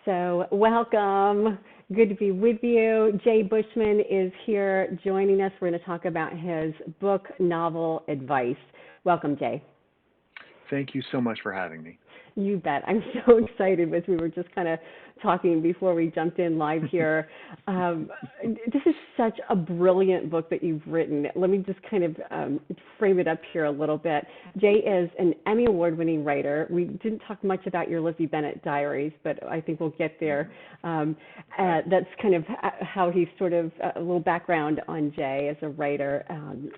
So, welcome. Good to be with you. Jay Bushman is here joining us. We're going to talk about his book, novel advice. Welcome, Jay. Thank you so much for having me. You bet. I'm so excited as we were just kind of talking before we jumped in live here. This is such a brilliant book that you've written. Let me just kind of frame it up here a little bit. Jay is an Emmy Award-winning writer. We didn't talk much about your Lizzie Bennett diaries, but I think we'll get there. That's kind of how he's sort of a little background on Jay as a writer.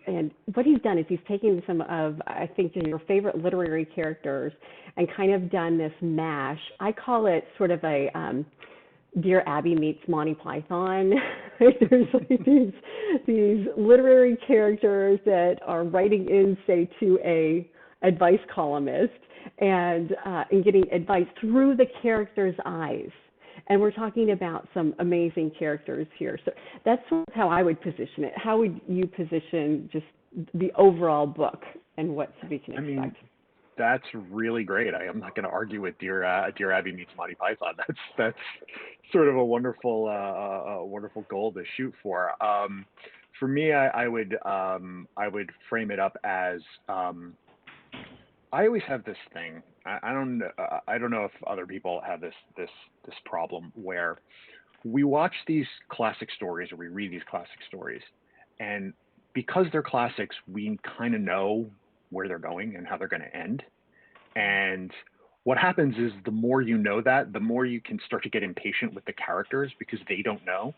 And what he's done is he's taken some of, I think, your favorite literary characters and kind of done this mash. I call it sort of a Dear Abby meets Monty Python. There's like these literary characters that are writing in, say, to a advice columnist and getting advice through the character's eyes. And we're talking about some amazing characters here. So that's how I would position it. How would you position just the overall book and what we can expect? That's really great. I'm not going to argue with Dear Abby meets Monty Python. That's sort of a wonderful goal to shoot for. For me, I would frame it up as I always have this thing. I don't know if other people have this problem where we watch these classic stories or we read these classic stories, and because they're classics, we kind of know where they're going and how they're going to end. And what happens is the more you know that, the more you can start to get impatient with the characters because they don't know.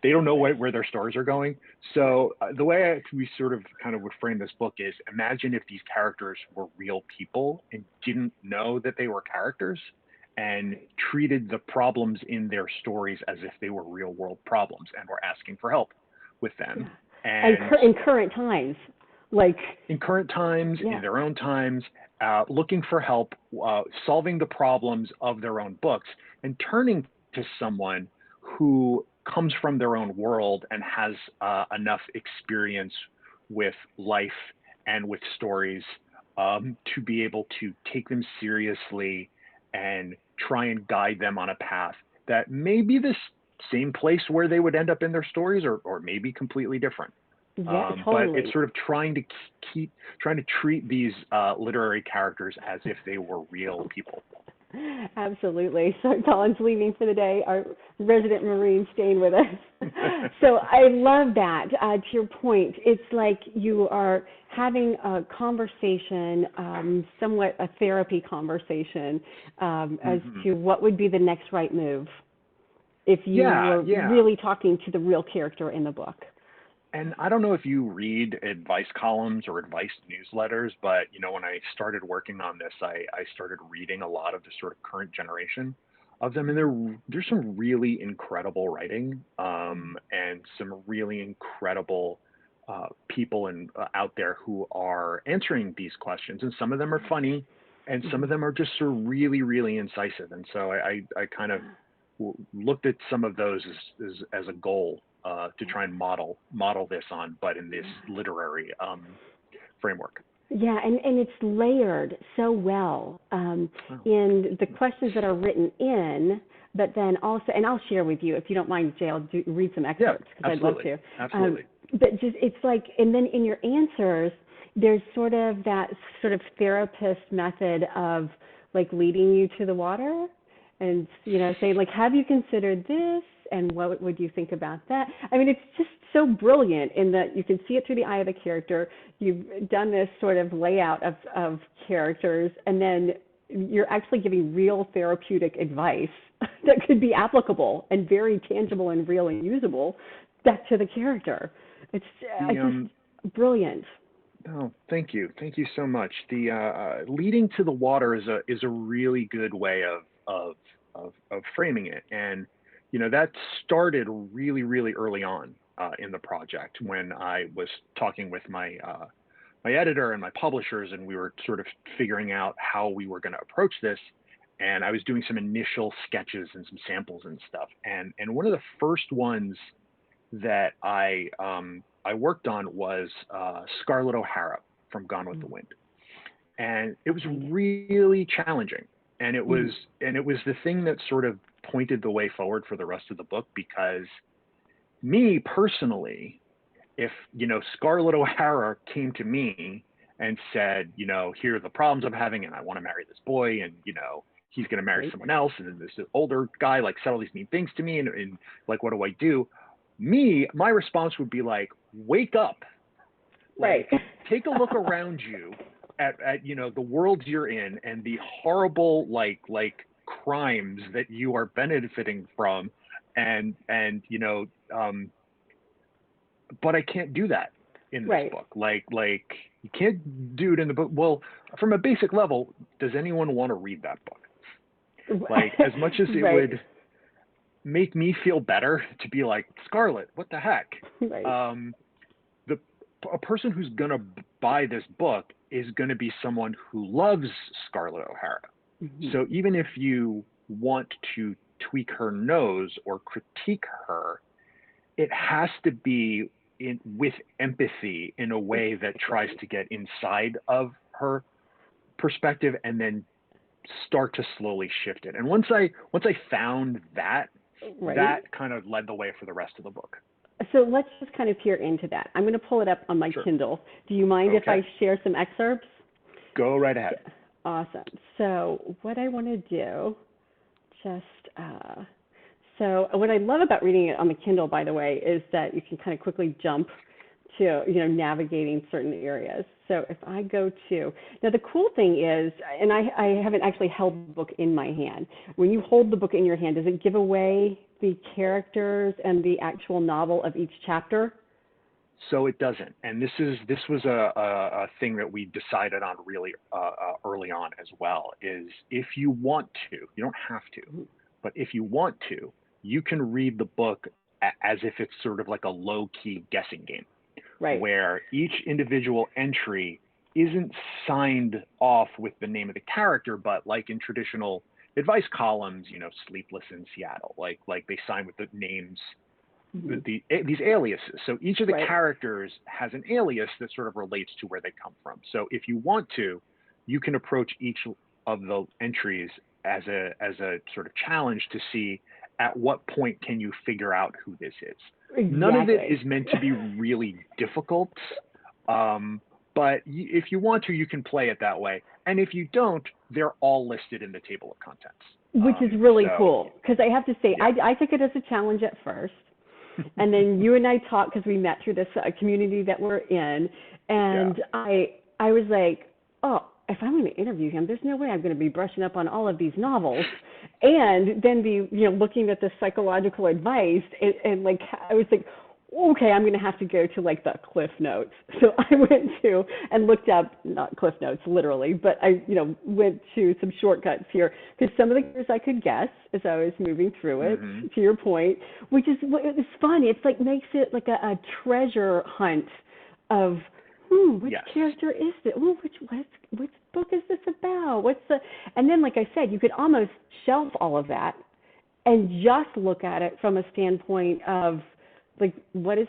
They don't know where their stories are going. So the way we sort of kind of would frame this book is imagine if these characters were real people and didn't know that they were characters and treated the problems in their stories as if they were real world problems and were asking for help with them. And in current times. In current times, in their own times, looking for help, solving the problems of their own books, and turning to someone who comes from their own world and has enough experience with life and with stories to be able to take them seriously and try and guide them on a path that may be the same place where they would end up in their stories or maybe completely different. Yeah, totally. But it's sort of trying to treat these literary characters as if they were real people. Absolutely. So Colin's leaving for the day, our resident Marine staying with us. So I love that. To your point, it's like you are having a conversation, somewhat a therapy conversation, as to what would be the next right move if you were really talking to the real character in the book. And I don't know if you read advice columns or advice newsletters, but when I started working on this, I started reading a lot of the sort of current generation of them, and there's some really incredible writing and some really incredible people out there who are answering these questions, and some of them are funny, and some of them are just sort of really, really incisive. And so I kind of looked at some of those as a goal. To try and model this on, but in this literary framework. Yeah, and it's layered so well in the questions that are written in, but then also, and I'll share with you, if you don't mind, Jay, I'll read some excerpts because I'd love to. Absolutely. But just, it's like, and then in your answers, there's sort of that sort of therapist method of like leading you to the water and, saying like, have you considered this? And what would you think about that? I mean, it's just so brilliant in that you can see it through the eye of the character. You've done this sort of layout of characters, and then you're actually giving real therapeutic advice that could be applicable and very tangible and real and usable back to the character. It's just brilliant. Oh, thank you. Thank you so much. The leading to the water is a really good way of framing it. And that started really, really early on in the project when I was talking with my editor and my publishers, and we were sort of figuring out how we were going to approach this. And I was doing some initial sketches and some samples and stuff. And one of the first ones that I worked on was Scarlett O'Hara from Gone with the Wind. And it was really challenging and it was the thing that sort of pointed the way forward for the rest of the book, because me personally, if, Scarlett O'Hara came to me and said, here are the problems I'm having, and I want to marry this boy, and, he's going to marry Right. someone else, and then this older guy, like, said all these mean things to me, and like, what do I do? My response would be like, wake up, Right. like, take a look around you at the world you're in, and the horrible, like crimes that you are benefiting from, and but I can't do that in this Right. book. Like you can't do it in the book. Well, from a basic level, does anyone want to read that book? Like, as much as it Right. would make me feel better to be like, Scarlett, what the heck? Right. The A person who's gonna buy this book is gonna be someone who loves Scarlett O'Hara. Mhm. So even if you want to tweak her nose or critique her, it has to be with empathy, in a way that tries to get inside of her perspective and then start to slowly shift it. And once I found that, Right. that kind of led the way for the rest of the book. So let's just kind of peer into that. I'm going to pull it up on my Sure. Kindle. Do you mind if Okay. I share some excerpts? Go right ahead. Awesome. So what I want to do, just so what I love about reading it on the Kindle, by the way, is that you can kind of quickly jump to navigating certain areas. So if I go to now, the cool thing is, and I haven't actually held the book in my hand. When you hold the book in your hand, does it give away the characters and the actual novel of each chapter? So it doesn't. And this was a thing that we decided on really early on as well, is if you want to, you don't have to, but if you want to, you can read the book as if it's sort of like a low-key guessing game, Right. where each individual entry isn't signed off with the name of the character, but like in traditional advice columns, Sleepless in Seattle, like they sign with the names, Mm-hmm. these aliases. So each of the Right. characters has an alias that sort of relates to where they come from. So if you want to, you can approach each of the entries as a sort of challenge to see at what point can you figure out who this is. Exactly. None of it is meant to be really difficult, but if you want to, you can play it that way. And if you don't, they're all listed in the table of contents. Which is really So, cool, because I have to say, yeah. I took it as a challenge at first. And then you and I talked, because we met through this community that we're in, and Yeah. I was like, oh, if I'm going to interview him, there's no way I'm going to be brushing up on all of these novels, and then be looking at the psychological advice, and like I was like, okay, I'm going to have to go to like the Cliff Notes. So I went to and looked up, not Cliff Notes literally, but I went to some shortcuts here, because some of the characters I could guess as I was moving through it. Mm-hmm. To your point, which is it's fun. It's like makes it like a treasure hunt of which Yes. character is it? Oh, which book is this about? And then like I said, you could almost shelf all of that and just look at it from a standpoint of like, what is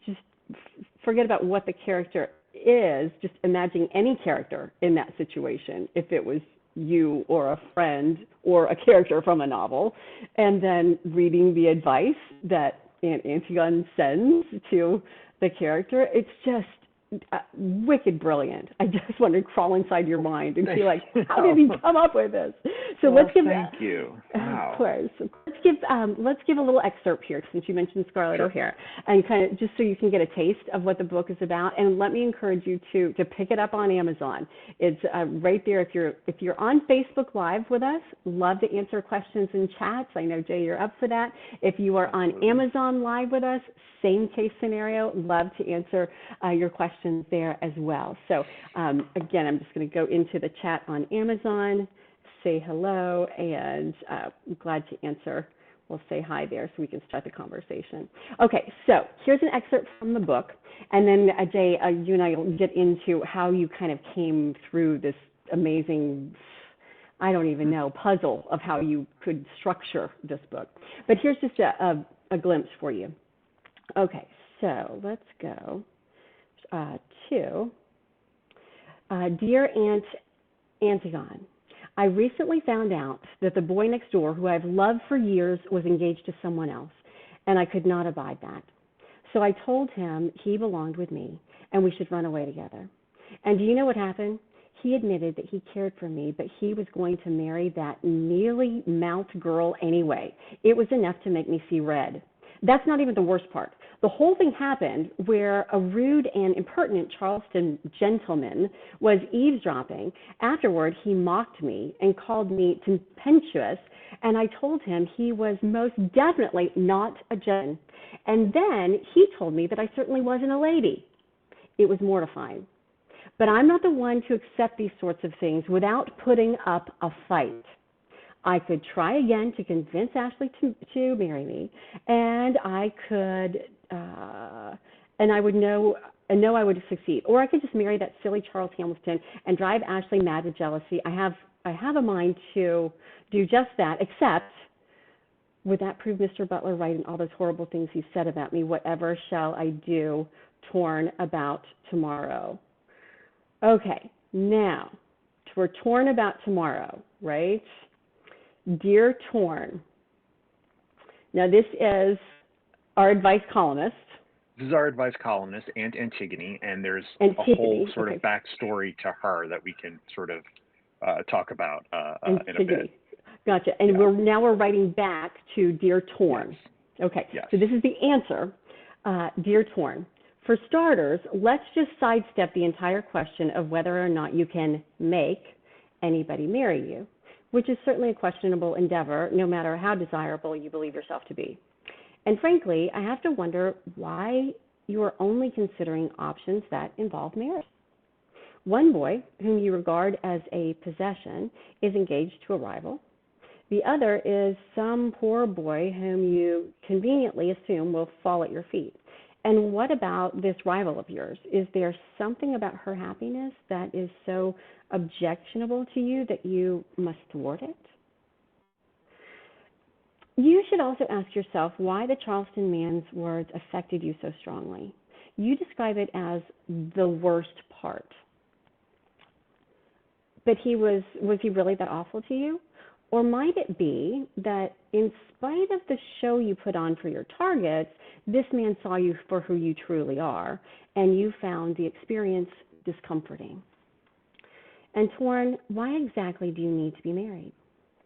just forget about what the character is, just imagine any character in that situation, if it was you or a friend or a character from a novel, and then reading the advice that Aunt Antigone sends to the character. It's just wicked brilliant. I just want to crawl inside your mind and be like, how did he come up with this? So well, let's give. Thank you. Wow. Of course. Let's give a little excerpt here, since you mentioned Scarlett Sure. O'Hara, and kind of just so you can get a taste of what the book is about. And let me encourage you to pick it up on Amazon. It's right there. If you're on Facebook Live with us, love to answer questions in chats. I know Jay, you're up for that. If you are on Amazon Live with us, same case scenario. Love to answer your questions there as well. So again, I'm just going to go into the chat on Amazon, say hello, and I'm glad to answer. We'll say hi there so we can start the conversation. Okay, so here's an excerpt from the book, and then Jay, you and I will get into how you kind of came through this amazing, I don't even know, puzzle of how you could structure this book. But here's just a glimpse for you. Okay, so let's go to Dear Aunt Antigone. I recently found out that the boy next door, who I've loved for years, was engaged to someone else, and I could not abide that. So I told him he belonged with me and we should run away together. And do you know what happened? He admitted that he cared for me, but he was going to marry that mealy mouthed girl anyway. It was enough to make me see red. That's not even the worst part. The whole thing happened where a rude and impertinent Charleston gentleman was eavesdropping. Afterward, he mocked me and called me tempestuous, and I told him he was most definitely not a gentleman. And then he told me that I certainly wasn't a lady. It was mortifying. But I'm not the one to accept these sorts of things without putting up a fight. I could try again to convince Ashley to marry me, and I could, and I would know I would succeed. Or I could just marry that silly Charles Hamilton and drive Ashley mad with jealousy. I have a mind to do just that, except would that prove Mr. Butler right in all those horrible things he said about me? Whatever shall I do, torn about tomorrow? Okay, now, we're torn about tomorrow, right? Dear Torn. Now, this is our advice columnist. This is our advice columnist, Aunt Antigone, and there's Antigone, a whole sort okay. of backstory to her that we can sort of talk about in a bit. Gotcha. And yeah. we're writing back to Dear Torn. Yes. Okay. Yes. So this is the answer. Dear Torn. For starters, let's just sidestep the entire question of whether or not you can make anybody marry you, which is certainly a questionable endeavor, no matter how desirable you believe yourself to be. And frankly, I have to wonder why you are only considering options that involve marriage. One boy, whom you regard as a possession, is engaged to a rival. The other is some poor boy whom you conveniently assume will fall at your feet. And what about this rival of yours? Is there something about her happiness that is so objectionable to you that you must thwart it? You should also ask yourself why the Charleston man's words affected you so strongly. You describe it as the worst part. But was he really that awful to you? Or might it be that in spite of the show you put on for your targets, this man saw you for who you truly are, and you found the experience discomforting? And Torn, why exactly do you need to be married?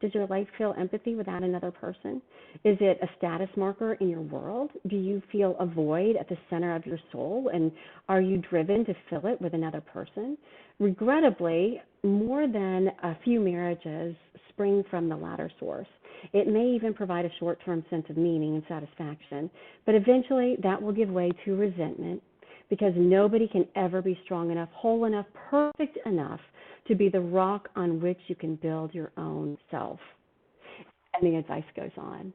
Does your life feel empathy without another person? Is it a status marker in your world? Do you feel a void at the center of your soul, and are you driven to fill it with another person? Regrettably, more than a few marriages spring from the latter source. It may even provide a short-term sense of meaning and satisfaction, but eventually that will give way to resentment, because nobody can ever be strong enough, whole enough, perfect enough to be the rock on which you can build your own self. And the advice goes on.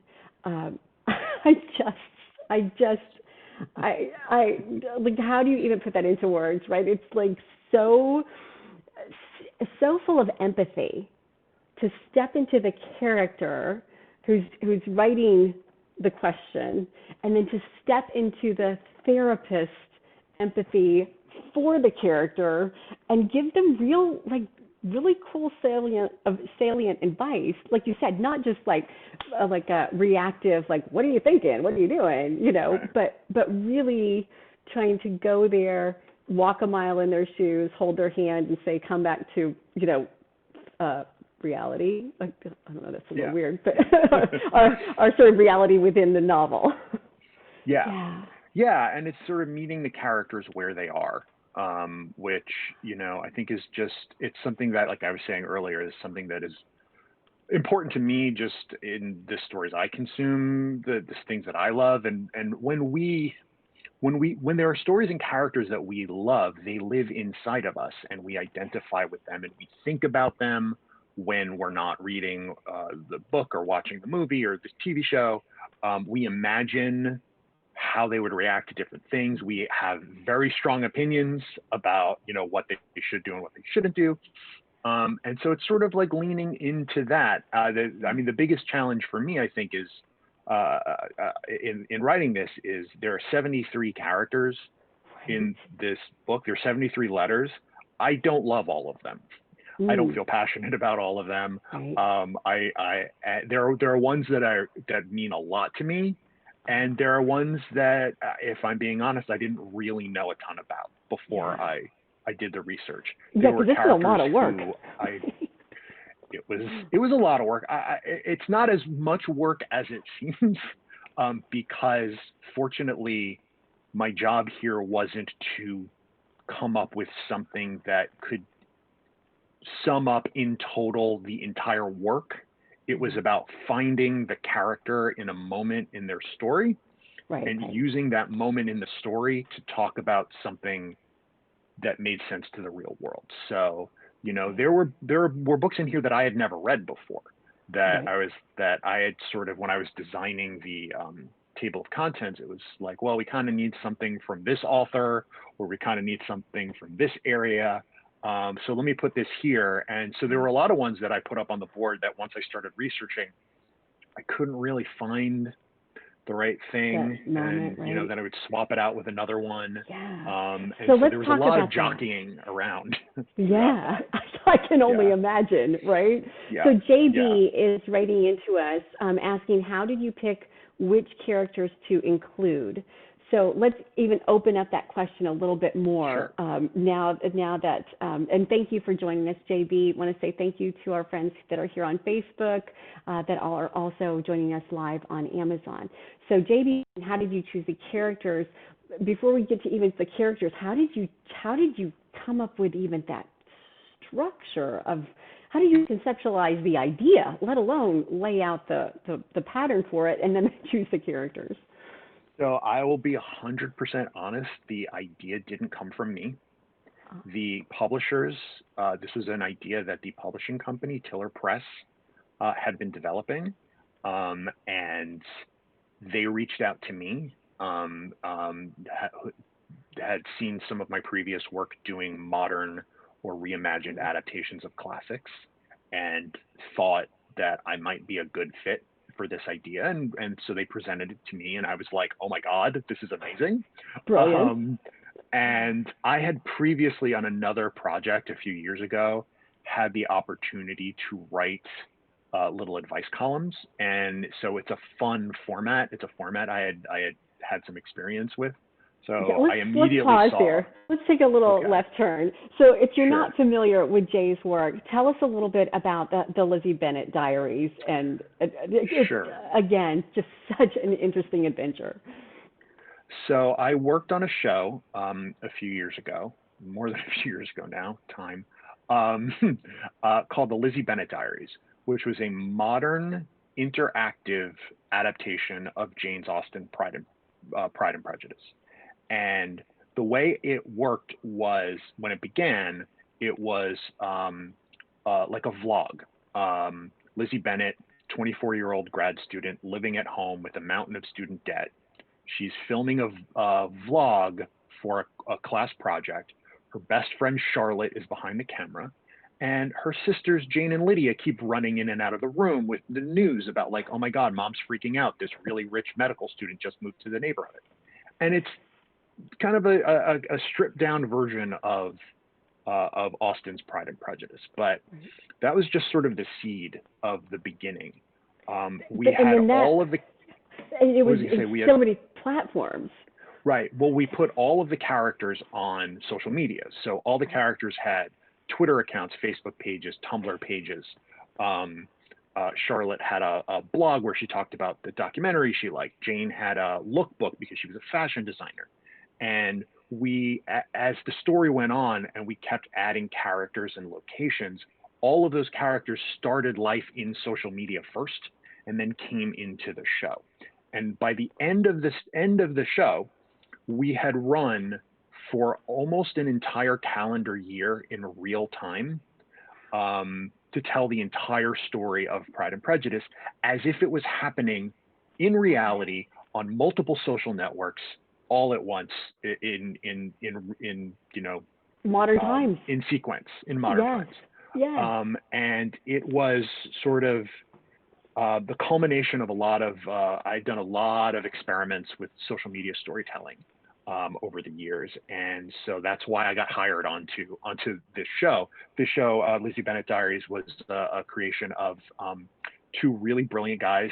Like, how do you even put that into words, right? It's like so full of empathy to step into the character who's writing the question, and then to step into the therapist empathy for the character and give them really cool salient advice, like you said, not just like a reactive, like, what are you thinking, what are you doing, Right. but really trying to go there, walk a mile in their shoes, hold their hand, and say, come back to reality. Like, I don't know, that's a little weird, but our sort of reality within the novel. Yeah. Yeah, and it's sort of meeting the characters where they are, which, I think is just, it's something that, like I was saying earlier, is something that is important to me just in the stories I consume, the things that I love. And when there are stories and characters that we love, they live inside of us and we identify with them and we think about them when we're not reading the book or watching the movie or the TV show. We imagine how they would react to different things. We have very strong opinions about, what they should do and what they shouldn't do. And so it's sort of like leaning into that. The biggest challenge for me, I think, is in writing this is there are 73 characters in this book. There are 73 letters. I don't love all of them. I don't Mm, feel passionate about all of them. right. There are ones that mean a lot to me, and there are ones that, if I'm being honest, I didn't really know a ton about before Yeah. I did the research. Yeah, There because were this is a lot characters of work. who I it was a lot of work. It's not as much work as it seems, because fortunately, my job here wasn't to come up with something that could sum up in total the entire work. It was Mhm. about finding the character in a moment in their story Right, and right, using that moment in the story to talk about something that made sense to the real world. So, right, there were books in here that I had never read before, right. that I had sort of, when I was designing the table of contents, it was like, well, we kind of need something from this author, or we kind of need something from this area. So let me put this here. And so there were Right. a lot of ones that I put up on the board that once I started researching, I couldn't really find the right thing, That moment, and right? then I would swap it out with another one. Yeah. And So so let's there was a talk lot of about that. jockeying around throughout Yeah, that. I can only Yeah, imagine, right? yeah, So yeah. JB is writing into us, asking, how did you pick which characters to include? So let's even open up that question a little bit more, Sure. now that, and thank you for joining us, JB. Want to say thank you to our friends that are here on Facebook, that are also joining us live on Amazon. So JB, how did you choose the characters? Before we get to even the characters, how did you come up with even that structure of, how do you conceptualize the idea, let alone lay out the pattern for it and then choose the characters? So I will be 100% honest. The idea didn't come from me. Uh, The publishers, this was an idea that the publishing company, Tiller Press, had been developing. And they reached out to me, had seen some of my previous work doing modern or reimagined adaptations of classics, and thought that I might be a good fit for this idea. And so they presented it to me, and I was like, oh my God, this is amazing. Brilliant. Um, and I had previously, on another project a few years ago, had the opportunity to write little advice columns. And so it's a fun format. It's a format I had some experience with. Okay, So I let's immediately pause saw, here. Let's take a little okay, left turn. So, if you're sure, not familiar with Jay's work, tell us a little bit about the Lizzie Bennett Diaries, and it's sure. again just such an interesting adventure. So I worked on a show a few years ago, more than a few years ago now, time, um, called the Lizzie Bennett Diaries, which was a modern interactive adaptation of Jane Austen Pride and Prejudice. And the way it worked was, when it began, it was like a vlog. Lizzie Bennett, 24-year-old grad student living at home with a mountain of student debt. She's filming a vlog for a class project. Her best friend Charlotte is behind the camera, and her sisters Jane and Lydia keep running in and out of the room with the news about, like, oh my God, mom's freaking out. This really rich medical student just moved to the neighborhood. And it's kind of a stripped down version of Austen's Pride and Prejudice, but Right. that was just sort of the seed of the beginning. We But and had then that, all of the, it what was was I gonna say? in We had, so many platforms. right. Well, we put all of the characters on social media. So all the Right. characters had Twitter accounts, Facebook pages, Tumblr pages. Um, Charlotte had a blog where she talked about the documentary she liked. Jane had a lookbook because she was a fashion designer. And as the story went on and we kept adding characters and locations, all of those characters started life in social media first and then came into the show. And by the end of the show, we had run for almost an entire calendar year in real time, to tell the entire story of Pride and Prejudice as if it was happening in reality on multiple social networks all at once, in Modern times. in sequence, in modern Yes. times. Yes. And it was sort of the culmination of a lot of, I'd done a lot of experiments with social media storytelling. over the years, and so that's why I got hired onto this show. This show, Lizzie Bennett Diaries, was a creation of two really brilliant guys,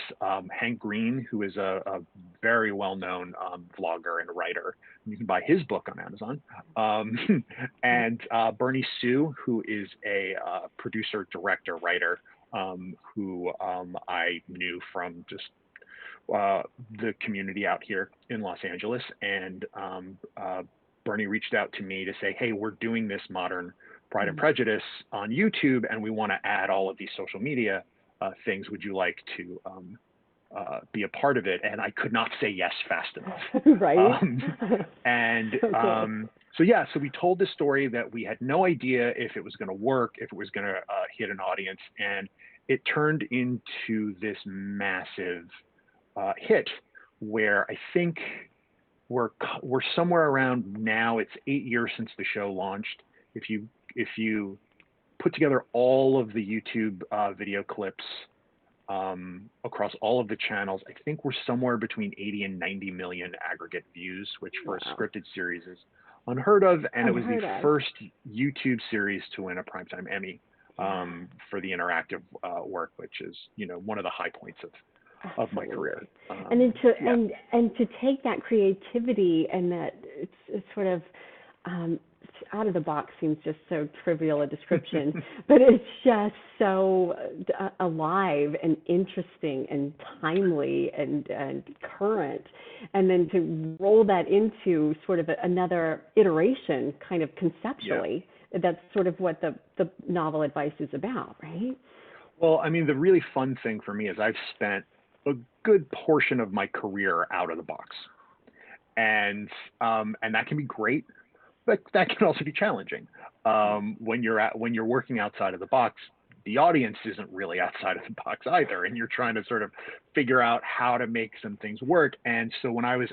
Hank Green, who is a very well-known vlogger and writer. You can buy his book on Amazon. And Bernie Sue, who is a producer, director, writer, who I knew from just the community out here in Los Angeles. And Bernie reached out to me to say, hey, we're doing this modern Pride and Prejudice on YouTube, and we want to add all of these social media things. Would you like to be a part of it? And I could not say yes fast enough. Right. And so yeah, so we told this story that we had no idea if it was going to work, if it was going to hit an audience, and it turned into this massive hit, where I think we're somewhere around now. It's 8 years since the show launched. If you put together all of the YouTube video clips across all of the channels, I think we're somewhere between 80 and 90 million aggregate views, which for a scripted series is unheard of. And it was the first YouTube series to win a Primetime Emmy for the interactive work, which is, one of the high points of my career. And then and to take that creativity and that it's sort of out of the box seems just so trivial a description, but it's just so alive and interesting and timely and current. And then to roll that into sort of another iteration kind of conceptually, that's sort of what the novel Advice is about, right? Well, I mean, the really fun thing for me is I've spent a good portion of my career out of the box. And that can be great, but that can also be challenging. When you're working outside of the box, the audience isn't really outside of the box either, and you're trying to sort of figure out how to make some things work. And so when I was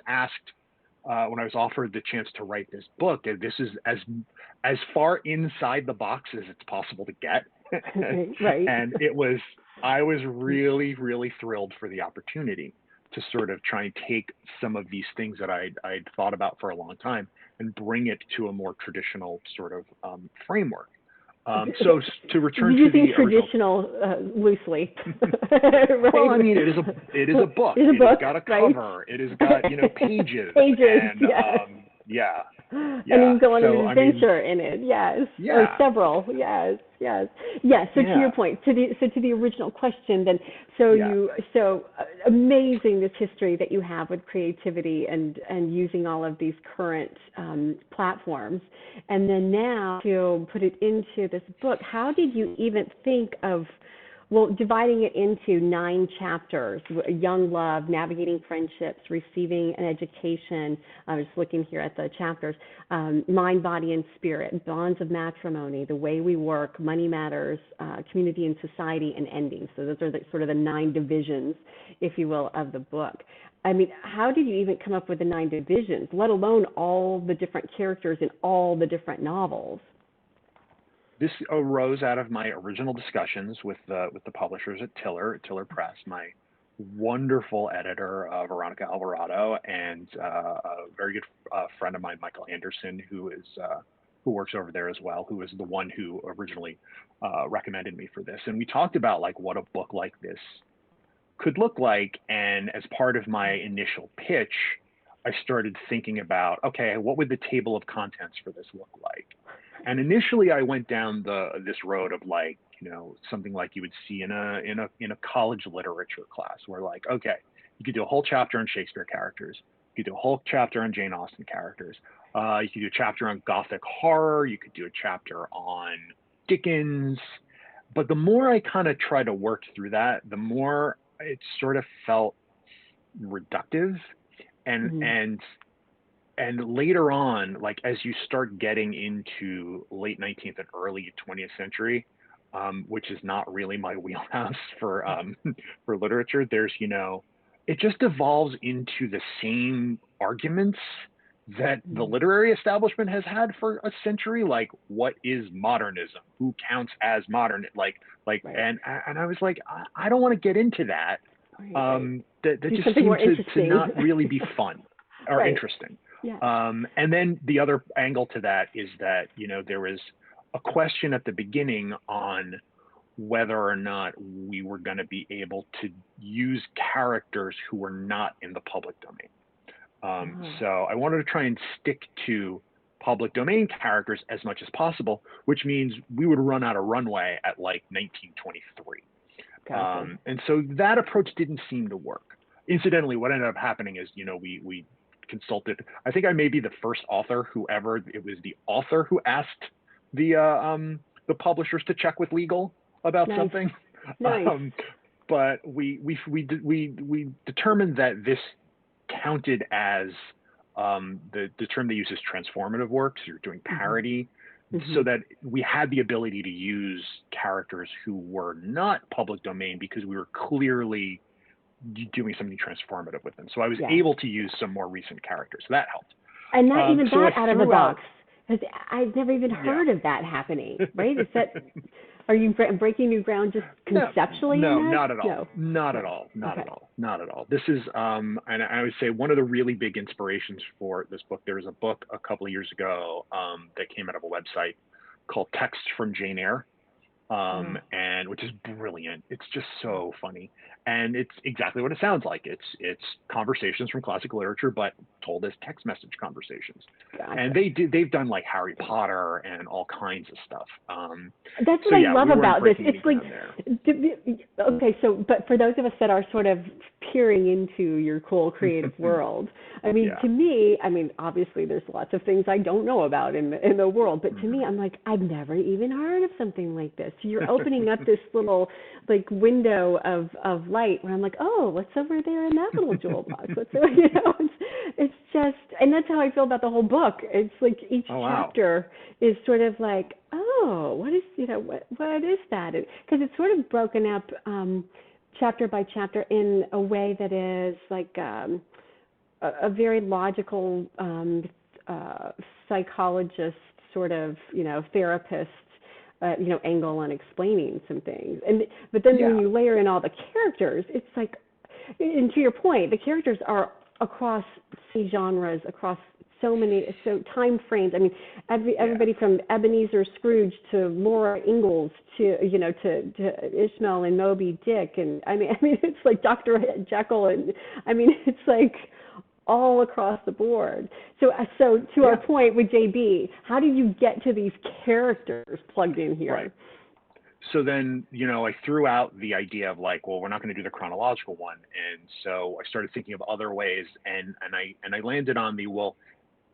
offered the chance to write this book, this is as far inside the box as it's possible to get. Right. And I was really, really thrilled for the opportunity to sort of try and take some of these things that I'd thought about for a long time and bring it to a more traditional sort of framework. So to return to the traditional loosely. Right. Well, I mean, it is a book. It has got a cover. Right? It has got pages. Pages. And, yes. And you go on an adventure in it, yes. Yeah. Or several, yes. So to your point, to the original question, then, so amazing this history that you have with creativity and using all of these current platforms, and then now to put it into this book. How did you even think of dividing it into 9 chapters: young love, navigating friendships, receiving an education. I was looking here at the chapters: mind, body, and spirit, bonds of matrimony, the way we work, money matters, community and society, and endings. So those are sort of the 9 divisions, if you will, of the book. I mean, how did you even come up with the 9 divisions, let alone all the different characters in all the different novels? This arose out of my original discussions with the publishers at Tiller Press, my wonderful editor, Veronica Alvarado, and a very good friend of mine, Michael Anderson, who works over there as well, who was the one who originally recommended me for this. And we talked about what a book like this could look like. And as part of my initial pitch, I started thinking about, okay, what would the table of contents for this look like? And initially, I went down this road of something like you would see in a college literature class, where okay, you could do a whole chapter on Shakespeare characters, you could do a whole chapter on Jane Austen characters, you could do a chapter on Gothic horror, you could do a chapter on Dickens. But the more I kind of tried to work through that, the more it sort of felt reductive, and later on, as you start getting into late 19th and early 20th century, which is not really my wheelhouse for literature, there's, it just evolves into the same arguments that the literary establishment has had for a century. What is modernism? Who counts as modern? And I was like, I don't want to get into that. That just seems to not really be fun or interesting. Yeah. And then the other angle to that is that, there was a question at the beginning on whether or not we were going to be able to use characters who were not in the public domain. Oh, So I wanted to try and stick to public domain characters as much as possible, which means we would run out of runway at like 1923. gotcha. And so that approach didn't seem to work. Incidentally, what ended up happening is, we consulted. I think I may be the first author it was the author who asked the publishers to check with legal about Nice. something. Nice. But we determined that this counted as the term they use is transformative work. So you're doing Mhm. parody, so Mhm. that we had the ability to use characters who were not public domain because we were clearly doing something transformative with them. So I was Yeah. able to use some more recent characters. So that helped. And not even So that I out of the threw out, box, because I've never even yeah. heard of that happening. Right? Is that are you breaking new ground just No, conceptually in no, that? not at all. No. Not at No. all. Not at Okay. all. Not at all. This is, and I would say one of the really big inspirations for this book. There was a book a couple of years ago that came out of a website called Texts from Jane Eyre, Oh. and which is brilliant. It's just so funny, and it's exactly what it sounds like. It's conversations from classic literature, but told as text message conversations. And Gotcha. they've done like Harry Potter and all kinds of stuff. That's So what I yeah, love we weren't about this. breaking any It's like, ground there. okay, so, but for those of us that are sort of peering into your cool creative world, I mean, Yeah. to me, I mean, obviously there's lots of things I don't know about in the world, but to me, I'm like, I've never even heard of something like this. So you're opening up this little like window of light where I'm like, oh, what's over there in that little jewel box? What's over, it's just, and that's how I feel about the whole book. It's like each Oh wow. chapter is sort of like, oh, what is, what is that? Because it's sort of broken up chapter by chapter in a way that is like a very logical uh, psychologist sort of, therapist, angle on explaining some things. But then when Yeah. you layer in all the characters, it's like, and to your point, the characters are across genres, across so time frames. I mean, Yeah. everybody from Ebenezer Scrooge to Laura Ingalls to to Ishmael and Moby Dick, and I mean it's like Dr. Jekyll, and I mean it's like all across the board. So to our Yeah. point with JB, how do you get to these characters plugged in Right. here? So then, I threw out the idea of like, well, we're not going to do the chronological one, and so I started thinking of other ways, and I landed on well,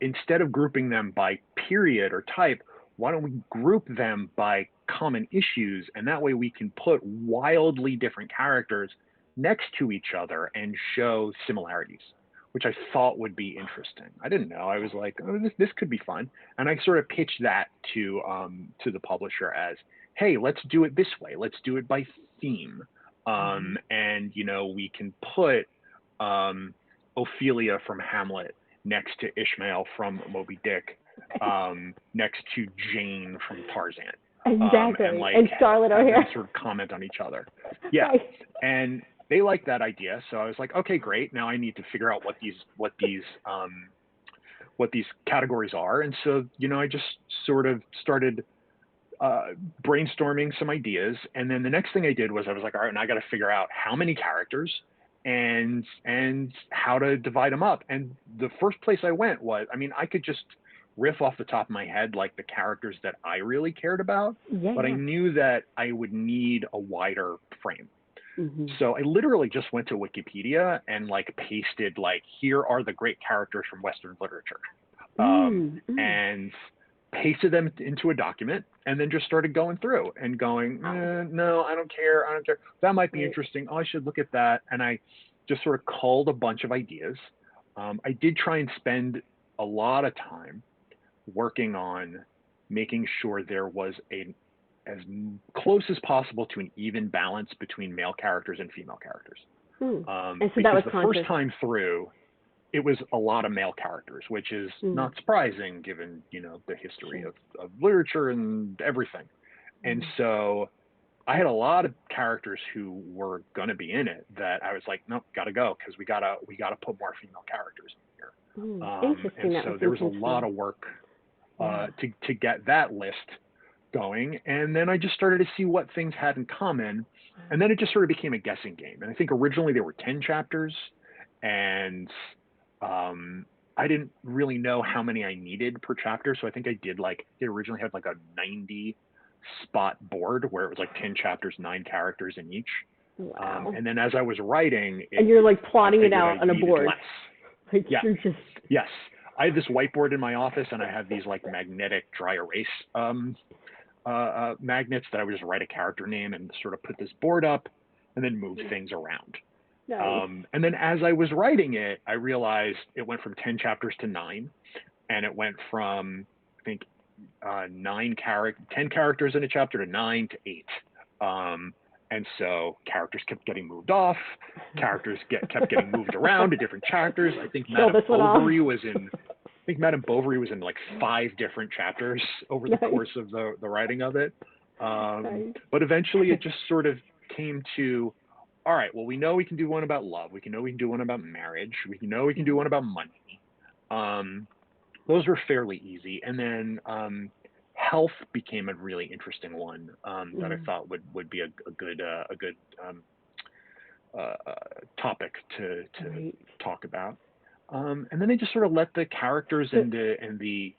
instead of grouping them by period or type, why don't we group them by common issues, and that way we can put wildly different characters next to each other and show similarities, which I thought would be interesting. I didn't know. I was like, oh, this could be fun, and I sort of pitched that to the publisher as, hey, let's do it this way. Let's do it by theme, Mm-hmm. and we can put Ophelia from Hamlet next to Ishmael from Moby Dick, next to Jane from Tarzan, and Exactly. like And Scarlett have them O'Hara. sort of comment on each other. Yeah, Right. and they liked that idea, so I was like, okay, great. Now I need to figure out what these categories are, and so I just sort of started brainstorming some ideas, and then the next thing I did was I was like, all right, and I got to figure out how many characters and how to divide them up. And the first place I went was, I mean, I could just riff off the top of my head like the characters that I really cared about, Yeah, but I yeah. knew that I would need a wider frame. Mhm. So I literally just went to Wikipedia and like pasted like, here are the great characters from Western literature, Mm, mm. and pasted them into a document, and then just started going through and going, Wow. no, I don't care. I don't care. That might be Right. interesting. Oh, I should look at that. And I just sort of culled a bunch of ideas. I did try and spend a lot of time working on making sure there was as close as possible to an even balance between male characters and female characters. Mm. And so that Because was the first conscious. time through, it was a lot of male characters, which is Mm. not surprising given, the history Sure. of literature and everything. And Mm. so I had a lot of characters who were going to be in it that I was like, nope, got to go, because we gotta put more female characters in here. Interesting. And That was so there was a lot intentional. of work Yeah. to get that list going. And then I just started to see what things had in common. And then it just sort of became a guessing game. And I think originally there were 10 chapters, and um, I didn't really know how many I needed per chapter. So I think I did like, it originally had like a 90 spot board where it was like 10 chapters, 9 characters in each. Wow. And then as I was writing, And you're like I plotting it figured out I on a needed board. less. Like Yeah. you're just. Yes. I have this whiteboard in my office, and I have these like magnetic dry erase magnets that I would just write a character name and sort of put this board up and then move things around. Nice. And then as I was writing it, I realized it went from 10 chapters to 9, and it went from, I think, 10 characters in a chapter to 9 to 8. And so characters kept getting moved off, characters kept getting moved around to different chapters. I think Kill Madame this one off. Bovary was in I think Madame Bovary was in like 5 different chapters over the Nice. course of the writing of it. Nice. But eventually it just sort of came to, all right, well, we know we can do one about love. We can do one about marriage. We can do one about money. Those were fairly easy. And then health became a really interesting one that I thought would be a good topic to Right. talk about. And then I just sort of let the characters So, and the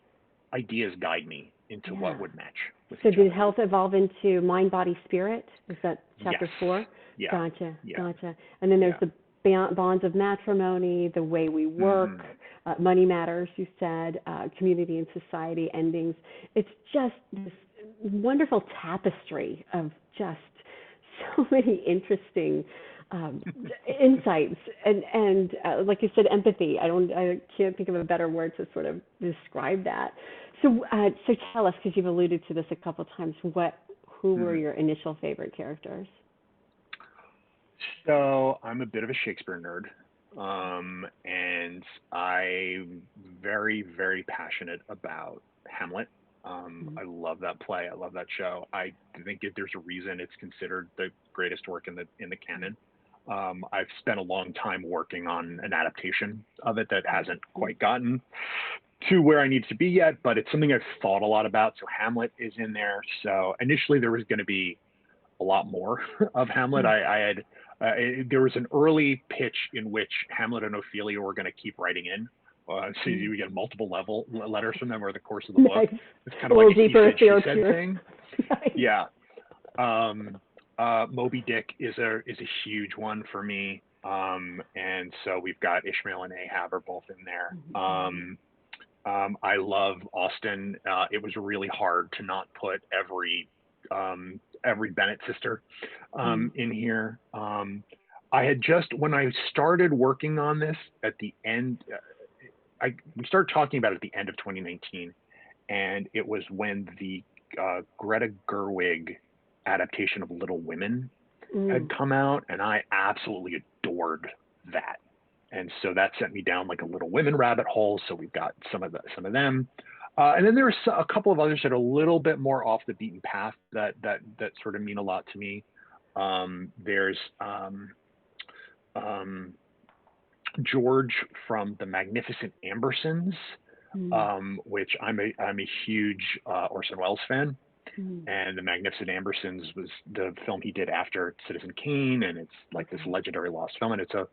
ideas guide me into what yeah. would match with So each did other. health evolve into mind, body, spirit? Is that chapter Yes. 4? Yeah. Gotcha. Yeah. Gotcha. And then there's Yeah. the bonds of matrimony, the way we work, Hmm. money matters, you said, community and society endings. It's just this wonderful tapestry of just so many interesting um, insights and like you said, empathy. I can't think of a better word to sort of describe that. So tell us, because you've alluded to this a couple of times, who were Hmm. your initial favorite characters? So I'm a bit of a Shakespeare nerd. And I'm very, very passionate about Hamlet. Mm. I love that play. I love that show. I think there's a reason it's considered the greatest work in the canon. I've spent a long time working on an adaptation of it that hasn't quite gotten to where I need to be yet, but it's something I've thought a lot about. So Hamlet is in there. So initially there was going to be a lot more of Hamlet. Mm. I had there was an early pitch in which Hamlet and Ophelia were going to keep writing in. So Mm. you get multiple letters from them over the course of the book. Nice. It's kind A of like little a he deeper said, she there said too. thing. Nice. Yeah. Moby Dick is a huge one for me. And so we've got Ishmael and Ahab are both in there. I love Austen. It was really hard to not put every Bennett sister in here. I had just when I started working on this at the end, we started talking about it at the end of 2019, and it was when the Greta Gerwig adaptation of Little Women had come out, and I absolutely adored that. And so that sent me down like a Little Women rabbit hole. So we've got some of them, and then there's a couple of others that are a little bit more off the beaten path that sort of mean a lot to me. There's George from The Magnificent Ambersons, which I'm a huge Orson Welles fan. And The Magnificent Ambersons was the film he did after Citizen Kane, and it's like this legendary lost film. And it's a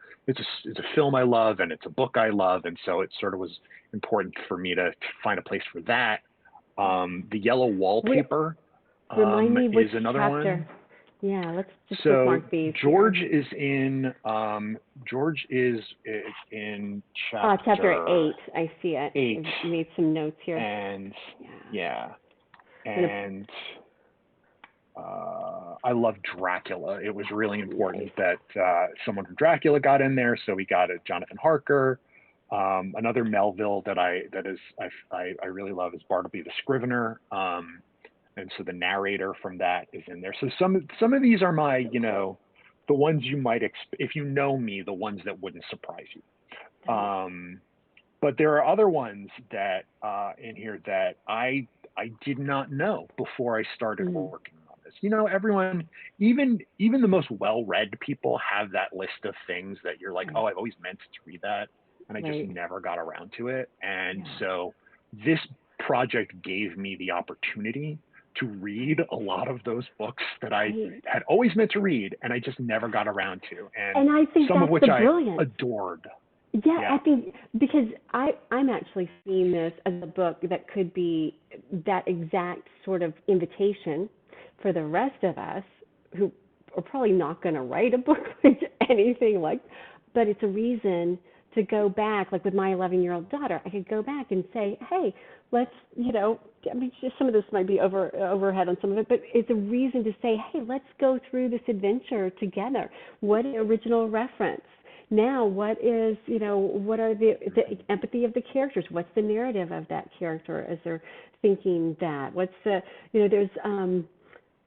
film I love, and it's a book I love, and so it sort of was important for me to find a place for that. The Yellow Wallpaper Remind me which is another chapter. one. Yeah, let's just So bookmark these. George here. is in chapter Chapter 8. I see it. 8, I've made some notes here. and Yeah. and I love Dracula. It was really important that someone from Dracula got in there, so we got a Jonathan Harker. Another Melville that I really love is Bartleby the Scrivener, and so the narrator from that is in there. So some of these are my, the ones you might if you know me, the ones that wouldn't surprise you. But there are other ones that in here that I did not know before I started working on this. Everyone, even the most well-read people have that list of things that you're like, oh, I've always meant to read that. and I just Right. never got around to it. And Yeah. so this project gave me the opportunity to read a lot of those books that I Right. had always meant to read and I just never got around to, and And I think some of that's which the I brilliance. adored. Yeah, I Yeah. think because I'm actually seeing this as a book that could be that exact sort of invitation for the rest of us who are probably not going to write a book like anything like, but it's a reason to go back. Like with my 11-year-old daughter, I could go back and say, hey, let's, I mean, just some of this might be overhead on some of it, but it's a reason to say, hey, let's go through this adventure together. What original reference? Now, what are the empathy of the characters? What's the narrative of that character as they're thinking that? What's the,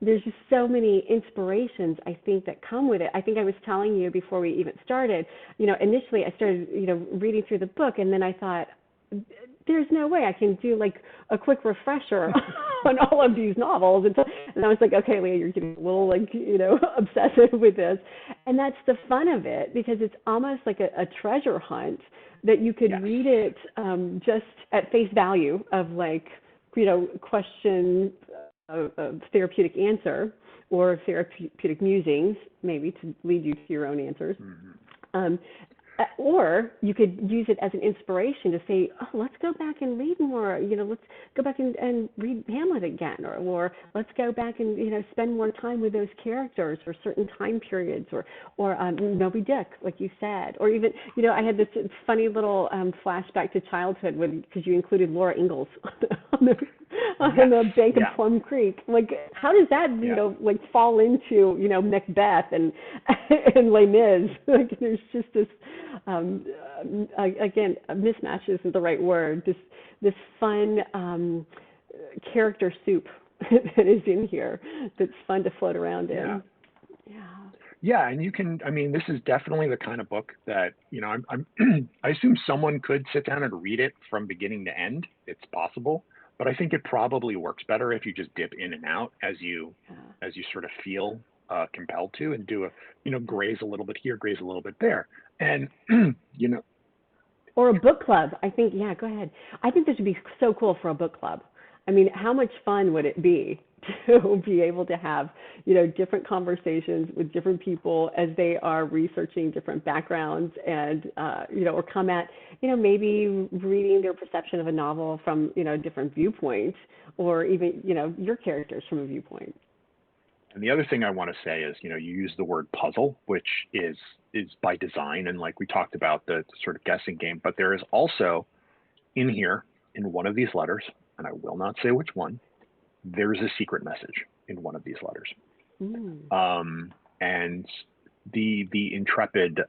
there's just so many inspirations I think that come with it. I think I was telling you before we even started, initially I started, reading through the book, and then I thought, there's no way I can do like a quick refresher on all of these novels. And I was like, okay, Leah, you're getting a little like, obsessive with this. And that's the fun of it, because it's almost like a treasure hunt that you could Yes. read it just at face value of like, question therapeutic answer or therapeutic musings, maybe to lead you to your own answers. Hmm. Um, or you could use it as an inspiration to say, oh, let's go back and read more. Let's go back and read Hamlet again, or let's go back and spend more time with those characters for certain time periods, or Moby Dick, like you said, or even I had this funny little flashback to childhood because you included Laura Ingalls on the on Yes. the bank of Yeah. Plum Creek. Like, how does that Yeah. like fall into Macbeth and and Les Mis? Like, there's just this again, a mismatch isn't the right word. This fun character soup that is in here that's fun to float around Yeah. in. Yeah. Yeah, and you can. I mean, this is definitely the kind of book that I assume someone could sit down and read it from beginning to end. It's possible, but I think it probably works better if you just dip in and out Yeah. as you sort of feel compelled to, and do a graze a little bit here, graze a little bit there, and you know, Or a book club. I think, yeah, go ahead. I think this would be so cool for a book club. I mean, how much fun would it be to be able to have, different conversations with different people as they are researching different backgrounds and, or come at, maybe reading their perception of a novel from, a different viewpoint, or even, your characters from a viewpoint. and the other thing I want to say is, you use the word puzzle, which is by design, and like we talked about the sort of guessing game, but there is also in here, in one of these letters, and I will not say which one, there's a secret message in one of these letters. Mm. And the intrepid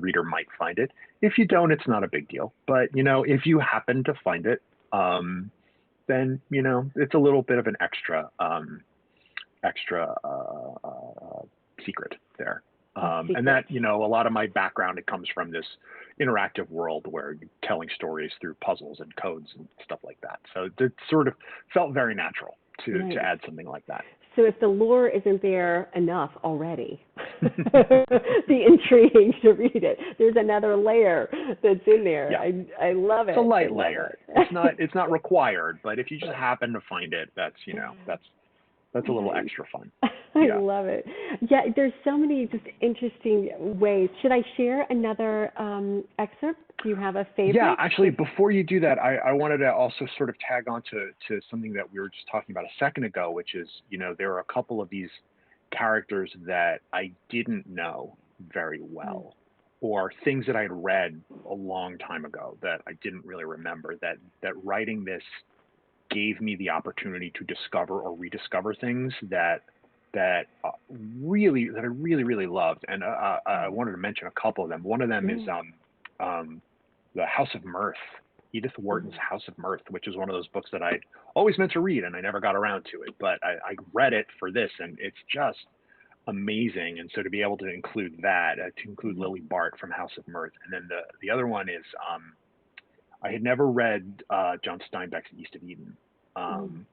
reader might find it. If you don't, it's not a big deal. But if you happen to find it, then it's a little bit of an extra secret there. A And that, secret. a lot of my background, it comes from this interactive world where you're telling stories through puzzles and codes and stuff like that. So it sort of felt very natural to Nice. add something like that. So if the lore isn't there enough already, the intrigue to read it, there's another layer that's in there. Yeah. I love it. It's a I light love layer. it. It's not required, but if you just happen to find it, that's a little Nice. extra fun. I Yeah. love it. Yeah, there's so many just interesting ways. Should I share another excerpt? Do you have a Yeah, favorite? actually, before you do that, I wanted to also sort of tag on to something that we were just talking about a second ago, which is, there are a couple of these characters that I didn't know very Mm. well, or things that I had read a long time ago that I didn't really remember, that writing this gave me the opportunity to discover or rediscover things that I really really loved, and I Mm. wanted to mention a couple of them. One of them is Mm. um, the House of Mirth, Edith Wharton's Mm. House of Mirth, which is one of those books that I always meant to read and I never got around to it, but I read it for this, and it's just amazing. And so to be able to include that, to include Mm. Lily Bart from House of Mirth, and then the other one is I had never read John Steinbeck's East of Eden, Mm.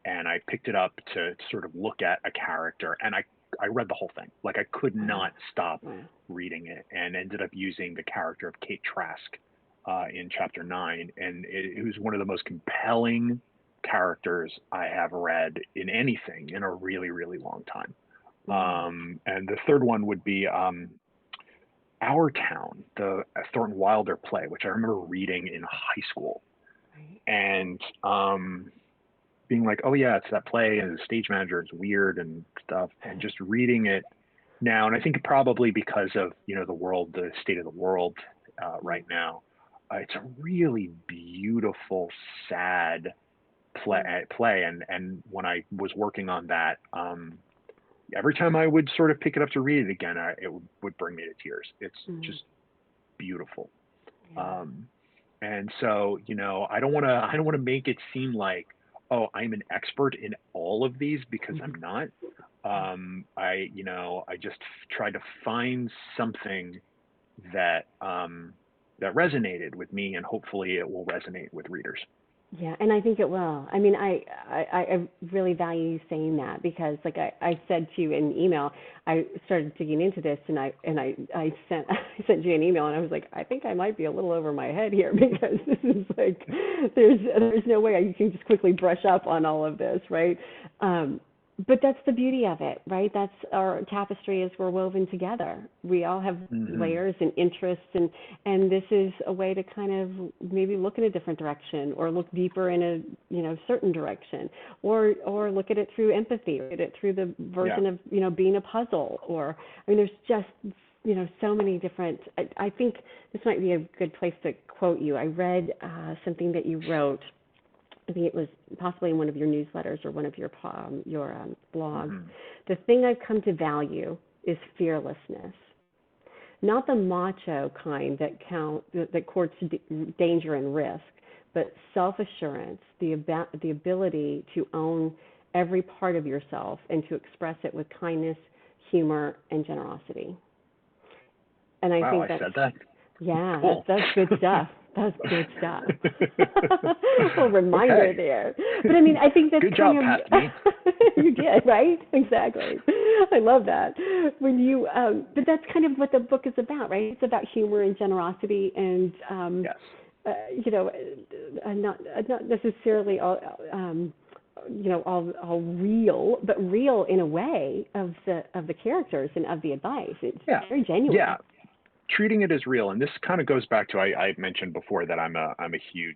and I picked it up to sort of look at a character, and I read the whole thing. Like, I could Wow. not stop Wow. reading it, and ended up using the character of Kate Trask in chapter 9, and it was one of the most compelling characters I have read in anything in a really, really long time. Mm. And the third one would be Our Town, the Thornton Wilder play, which I remember reading in high school, Right. and being like, oh yeah, it's that play, and the stage manager is weird and stuff, and just reading it now. And I think probably because of, the world, the state of the world Mm. right now, it's a really beautiful, sad Mm. play. And when I was working on that, every time I would sort of pick it up to read it again, it would bring me to tears. It's Mm. just beautiful. Yeah. Um, and so, I don't want to make it seem like, oh, I'm an expert in all of these, because I'm not. I just tried to find something that that resonated with me, and hopefully it will resonate with readers. Yeah, and I think it will. I mean, I really value you saying that, because, like I said to you in email, I started digging into this, and I sent I sent you an email, and I was like, I think I might be a little over my head here because this is like there's no way you can just quickly brush up on all of this, right? But that's the beauty of it, right? That's our tapestry, as we're woven together. We all have Hmm. layers and interests, and this is a way to kind of maybe look in a different direction, or look deeper in a certain direction, or look at it through empathy, look at it through the Yeah. version of being a puzzle. Or, I mean, there's just so many different. I think this might be a good place to quote you. I read something that you wrote. I think it was possibly in one of your newsletters or one of your blogs. Hmm. The thing I've come to value is fearlessness, not the macho kind that courts danger and risk, but self-assurance, the ability to own every part of yourself and to express it with kindness, humor, and generosity. And I Wow, think I that's, said that. yeah, Cool. that's good stuff. That's good stuff. A little reminder Okay. there. But I mean, I think that's Good kind job, of, Patsy. you did, right? Exactly. I love that. But that's kind of what the book is about, right? It's about humor and generosity, and, Yes. uh, you know, not necessarily all real, but real in a way of the characters and of the advice. It's Yeah. very genuine. Yeah. Treating it as real, and this kind of goes back to, I mentioned before that I'm a huge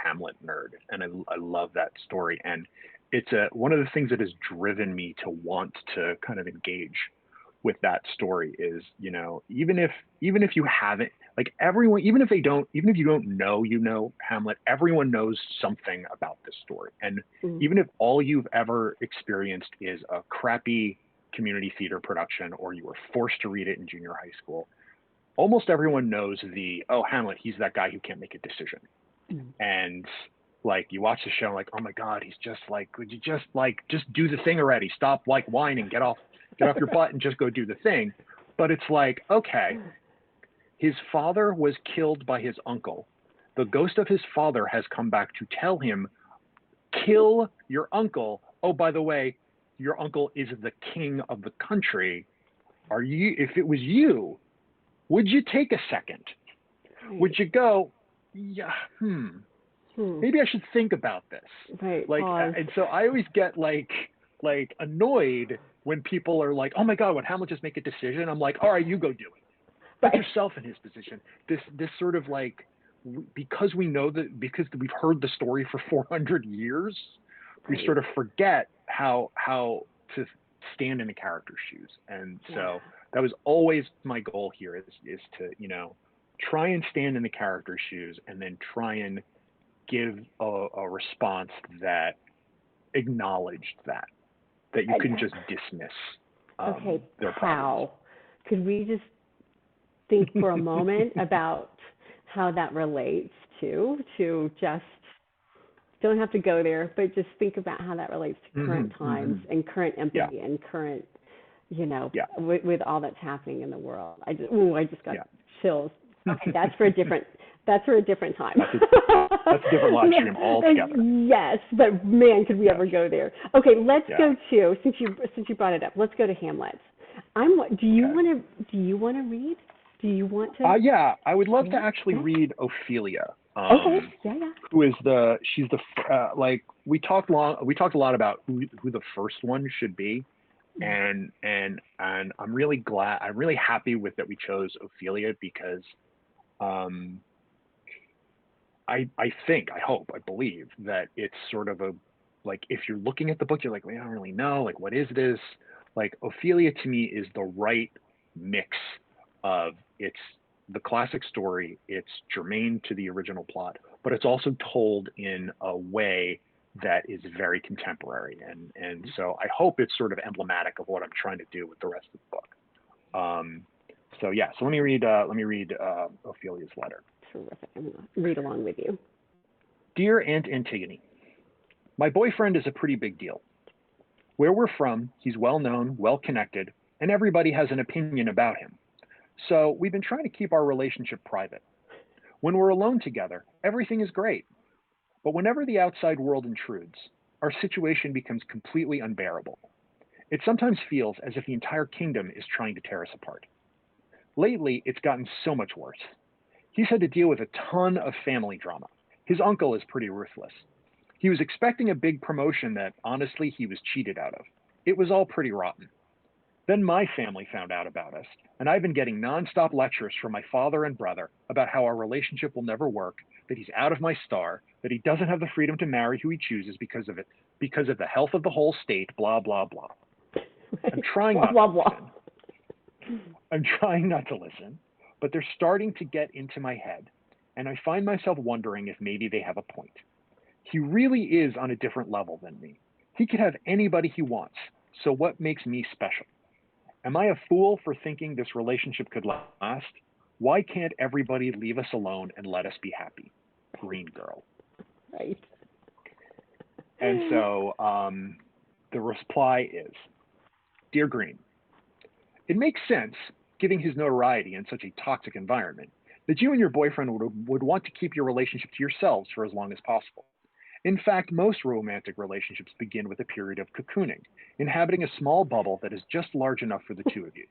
Hamlet nerd, and I love that story, and it's one of the things that has driven me to want to kind of engage with that story is, even if you haven't, like, everyone, even if you don't know, Hamlet, everyone knows something about this story. And Mm. even if all you've ever experienced is a crappy community theater production, or you were forced to read it in junior high school, almost everyone knows oh, Hamlet, he's that guy who can't make a decision. Mm. And, like, you watch the show, like, oh my God, he's just like, could you just do the thing already? Stop, like, whining, get off your butt and just go do the thing. But it's like, okay, his father was killed by his uncle. The ghost of his father has come back to tell him, kill your uncle. Oh, by the way, your uncle is the king of the country. If it was you, would you take a second? Right. Would you go, yeah, Hmm. maybe I should think about this? Right. Like, Pause. and so I always get like annoyed when people are like, oh my God, would Hamlet just make a decision? I'm like, all right, you go do it. Put Right. yourself in his position. This sort of, like, because we know that, because we've heard the story for 400 years, we Right. sort of forget how to stand in a character's shoes. And Yeah. so that was always my goal here, is to, try and stand in the character's shoes, and then try and give a response that acknowledged that you And, couldn't just dismiss okay, their problems. Pal, could we just think for a moment about how that relates to just, don't have to go there, but just think about how that relates to Hmm. current times Hmm. and current Yeah. empathy and current, Yeah. with all that's happening in the world. I just got Yeah. chills. Okay, that's for a different That's for a different time. That's a different live stream altogether. Yes, but man, could we ever go there? Okay, let's Yeah. go to, since you brought it up, let's go to Hamlet. Do you want to read? Do you want to? Yeah, I would love to actually read Ophelia. Okay. Yeah. Who is she's the like we talked a lot about who the first one should be, and I'm really happy with that we chose Ophelia because I believe that it's sort of a, like, if you're looking at the book, you're like, well, I don't really know, like, what is this? Like, Ophelia to me is the right mix of, it's the classic story, it's germane to the original plot, but it's also told in a way that is very contemporary. And so I hope it's sort of emblematic of what I'm trying to do with the rest of the book. So let me read Ophelia's letter. Terrific. I'm going to read along with you. Dear Aunt Antigone, my boyfriend is a pretty big deal. Where we're from, he's well known, well connected, and everybody has an opinion about him. So we've been trying to keep our relationship private. When we're alone together, everything is great. But whenever the outside world intrudes, our situation becomes completely unbearable. It sometimes feels as if the entire kingdom is trying to tear us apart. Lately, it's gotten so much worse. He's had to deal with a ton of family drama. His uncle is pretty ruthless. He was expecting a big promotion that, honestly, he was cheated out of. It was all pretty rotten. Then my family found out about us, and I've been getting nonstop lectures from my father and brother about how our relationship will never work, that he's out of my star, that he doesn't have the freedom to marry who he chooses because of the health of the whole state, blah, blah, blah. I'm trying not to listen. I'm trying not to listen, but they're starting to get into my head, and I find myself wondering if maybe they have a point. He really is on a different level than me. He could have anybody he wants, so what makes me special? Am I a fool for thinking this relationship could last? Why can't everybody leave us alone and let us be happy? Green Girl. Right. And so the reply is, Dear Green, it makes sense, given his notoriety in such a toxic environment, that you and your boyfriend would want to keep your relationship to yourselves for as long as possible. In fact, most romantic relationships begin with a period of cocooning, inhabiting a small bubble that is just large enough for the two of you.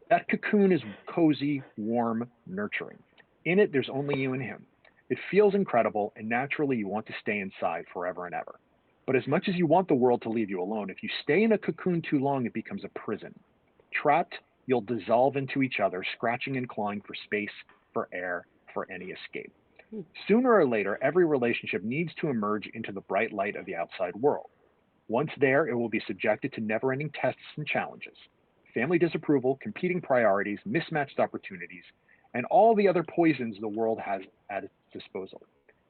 That cocoon is cozy, warm, nurturing. In it, there's only you and him. It feels incredible, and naturally you want to stay inside forever and ever. But as much as you want the world to leave you alone, if you stay in a cocoon too long, it becomes a prison. Trapped, you'll dissolve into each other, scratching and clawing for space, for air, for any escape. Sooner or later, every relationship needs to emerge into the bright light of the outside world. Once there, it will be subjected to never-ending tests and challenges. Family disapproval, competing priorities, mismatched opportunities, and all the other poisons the world has at its disposal.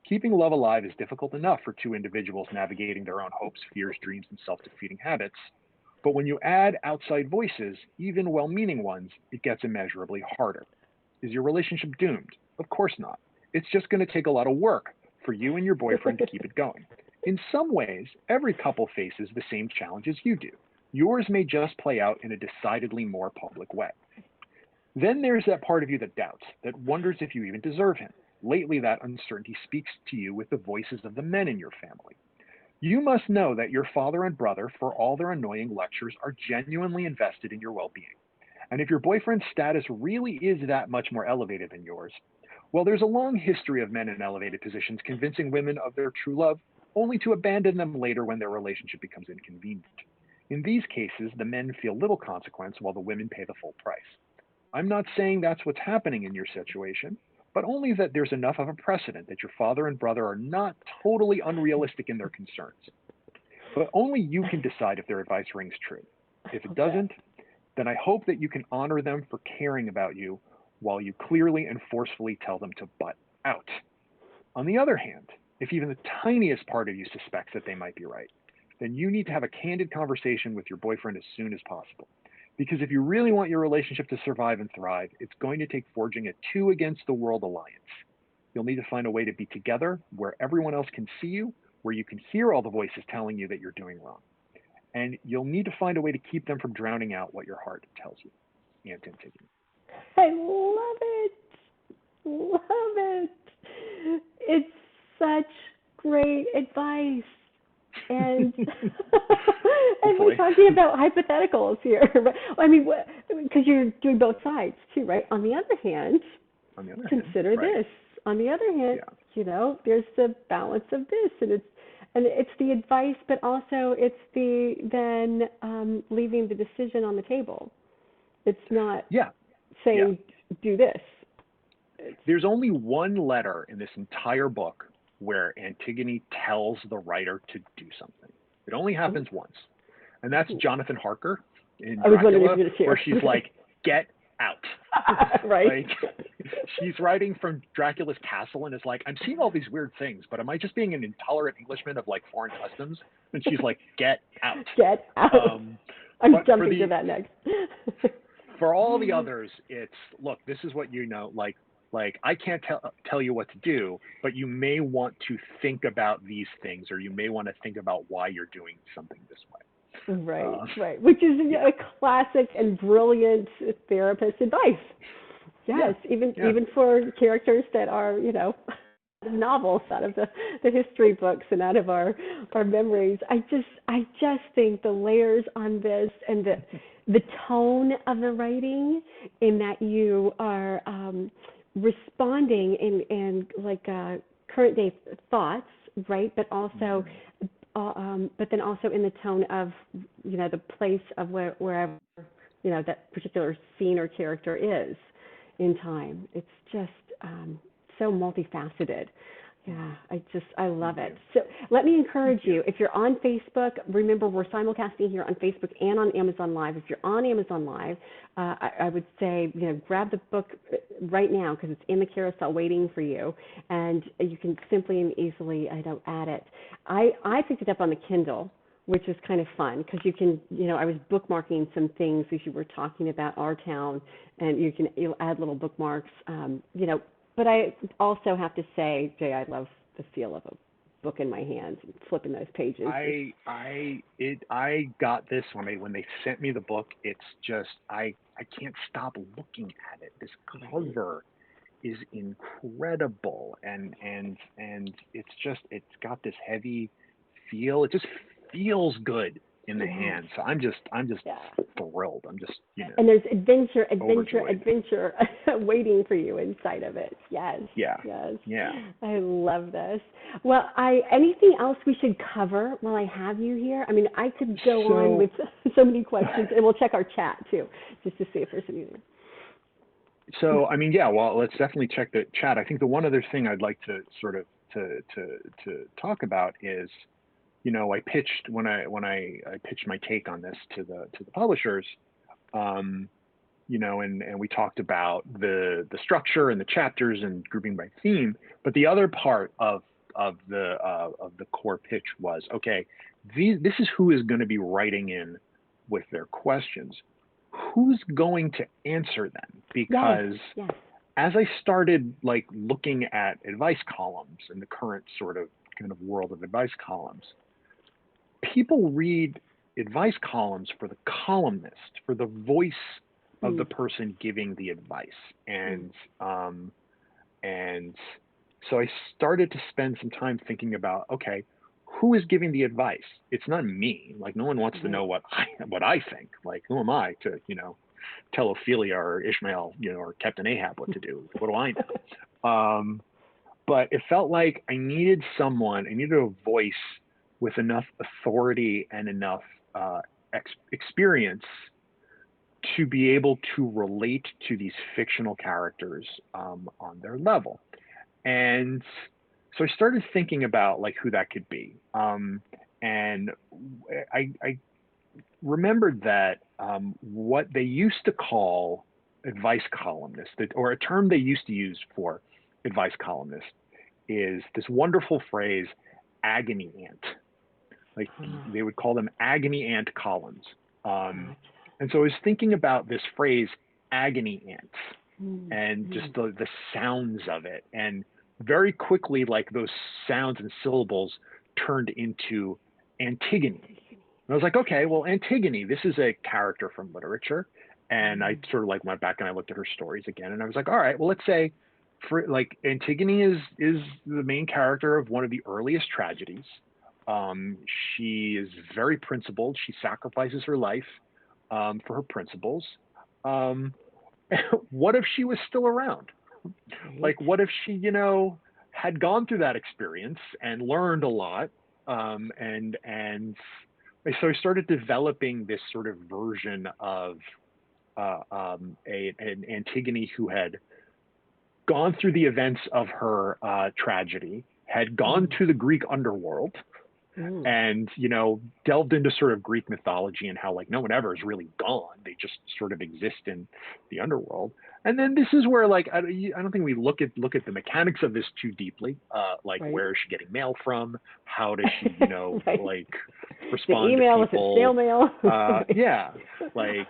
Keeping love alive is difficult enough for two individuals navigating their own hopes, fears, dreams, and self-defeating habits. But when you add outside voices, even well-meaning ones, it gets immeasurably harder. Is your relationship doomed? Of course not. It's just going to take a lot of work for you and your boyfriend to keep it going. In some ways, every couple faces the same challenges you do. Yours may just play out in a decidedly more public way. Then there's that part of you that doubts, that wonders if you even deserve him. Lately, that uncertainty speaks to you with the voices of the men in your family. You must know that your father and brother, for all their annoying lectures, are genuinely invested in your well-being. And if your boyfriend's status really is that much more elevated than yours, well, there's a long history of men in elevated positions convincing women of their true love, only to abandon them later when their relationship becomes inconvenient. In these cases, the men feel little consequence while the women pay the full price. I'm not saying that's what's happening in your situation, but only that there's enough of a precedent that your father and brother are not totally unrealistic in their concerns. But only you can decide if their advice rings true. If it doesn't, then I hope that you can honor them for caring about you while you clearly and forcefully tell them to butt out. On the other hand, if even the tiniest part of you suspects that they might be right, then you need to have a candid conversation with your boyfriend as soon as possible. Because if you really want your relationship to survive and thrive, it's going to take forging a two-against-the-world alliance. You'll need to find a way to be together where everyone else can see you, where you can hear all the voices telling you that you're doing wrong. And you'll need to find a way to keep them from drowning out what your heart tells you. Aunt Antigone. I love it. Love it. It's such great advice. And and we're Hopefully. talking about hypotheticals here. Right? I mean, because you're doing both sides too, right? On the other hand, On the other hand, consider right? this. On the other hand, Yeah. there's the balance of this, and it's the advice, but also it's the then leaving the decision on the table. It's not Yeah. Yeah. saying do this. It's There's only one letter in this entire book where Antigone tells the writer to do something. It only happens once. And that's Jonathan Harker in I was wondering if Dracula, you were going to where share. she's like, get out. Right. Like, she's writing from Dracula's castle and is like, I'm seeing all these weird things, but am I just being an intolerant Englishman of like foreign customs? And she's like, get out. Get out. I'm But jumping to that next. for all the others, it's, look, this is what like I can't tell you what to do, but you may want to think about these things, or you may want to think about why you're doing something this way. Right, right. Which is Yeah. a classic and brilliant therapist advice. Yes, Yeah. even for characters that are, novels out of the history books and out of our memories. I just think the layers on this and the tone of the writing, in that you are responding in like current day thoughts, right? But also but then also in the tone of the place of wherever that particular scene or character is in time. It's just so multifaceted. Yeah, I love it. So let me encourage you, if you're on Facebook, remember we're simulcasting here on Facebook and on Amazon Live. If you're on Amazon Live, I would say, grab the book right now, because it's in the carousel waiting for you, and you can simply and easily, add it. I picked it up on the Kindle, which is kind of fun, because you can, I was bookmarking some things as you were talking about our town, and you'll add little bookmarks, But I also have to say, Jay, I love the feel of a book in my hands and flipping those pages. I got this when they sent me the book. It's just I can't stop looking at it. This cover is incredible, and it's got this heavy feel. It just feels good in the hand. So I'm just Yeah. thrilled. I'm just And there's adventure overjoyed. waiting for you inside of it. Yes. Yeah. Yes. Yeah. I love this. Well, anything else we should cover while I have you here? I mean, I could go on with so many questions, and we'll check our chat too, just to see if there's anything. So, I mean, yeah, well, let's definitely check the chat. I think the one other thing I'd like to sort of to talk about is, I pitched when I pitched my take on this to the publishers, and we talked about the structure and the chapters and grouping by theme. But the other part of the core pitch was, okay, this is who is going to be writing in with their questions. Who's going to answer them? Because Yes. as I started like looking at advice columns in the current sort of kind of world of advice columns, people read advice columns for the columnist, for the voice of the person giving the advice. And so I started to spend some time thinking about, okay, who is giving the advice? It's not me. Like, no one wants to know what I think. Like, who am I to, tell Ophelia or Ishmael, or Captain Ahab what to do? What do I know? But it felt like I needed a voice with enough authority and enough experience to be able to relate to these fictional characters on their level. And so I started thinking about like who that could be. And I remembered that what they used to call advice columnists, or a term they used to use for advice columnists, is this wonderful phrase, agony ant. Like they would call them agony ant columns. And so I was thinking about this phrase, agony ants, and just the sounds of it. And very quickly, like those sounds and syllables turned into Antigone. And I was like, okay, well, Antigone, this is a character from literature. And I sort of like went back and I looked at her stories again. And I was like, all right, well, let's say for like Antigone is the main character of one of the earliest tragedies. Um, she is very principled. She sacrifices her life for her principles. Um, what if she was still around? Right. Like, what if she, had gone through that experience and learned a lot? And so I started developing this sort of version of an Antigone who had gone through the events of her tragedy, had gone Mm. to the Greek underworld, Mm. and delved into sort of Greek mythology and how like no one ever is really gone; they just sort of exist in the underworld. And then this is where like I don't think we look at the mechanics of this too deeply. Like Right. where is she getting mail from? How does she Right. like The respond to email, was it snail people? mail? Right. Yeah, like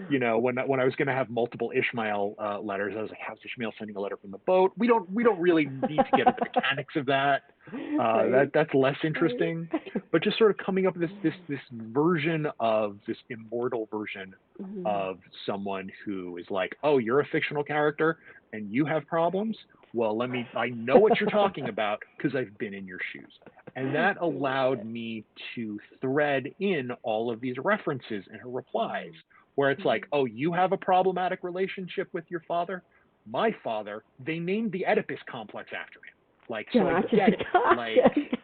when I was going to have multiple Ishmael letters, I was like, how's Ishmael sending a letter from the boat? We don't really need to get into the mechanics of that. Right. That's less Right. interesting, but just sort of coming up with this version of this immortal version Mhm. of someone who is like, oh, you're a fictional character and you have problems. Well, I know what you're talking about because I've been in your shoes. And that I love allowed it. me to thread in all of these references in her replies, Mhm. where it's like, Mhm. oh, you have a problematic relationship with your father. My father, they named the Oedipus complex after him. Like, so I Gotcha. get it. Like, Gotcha.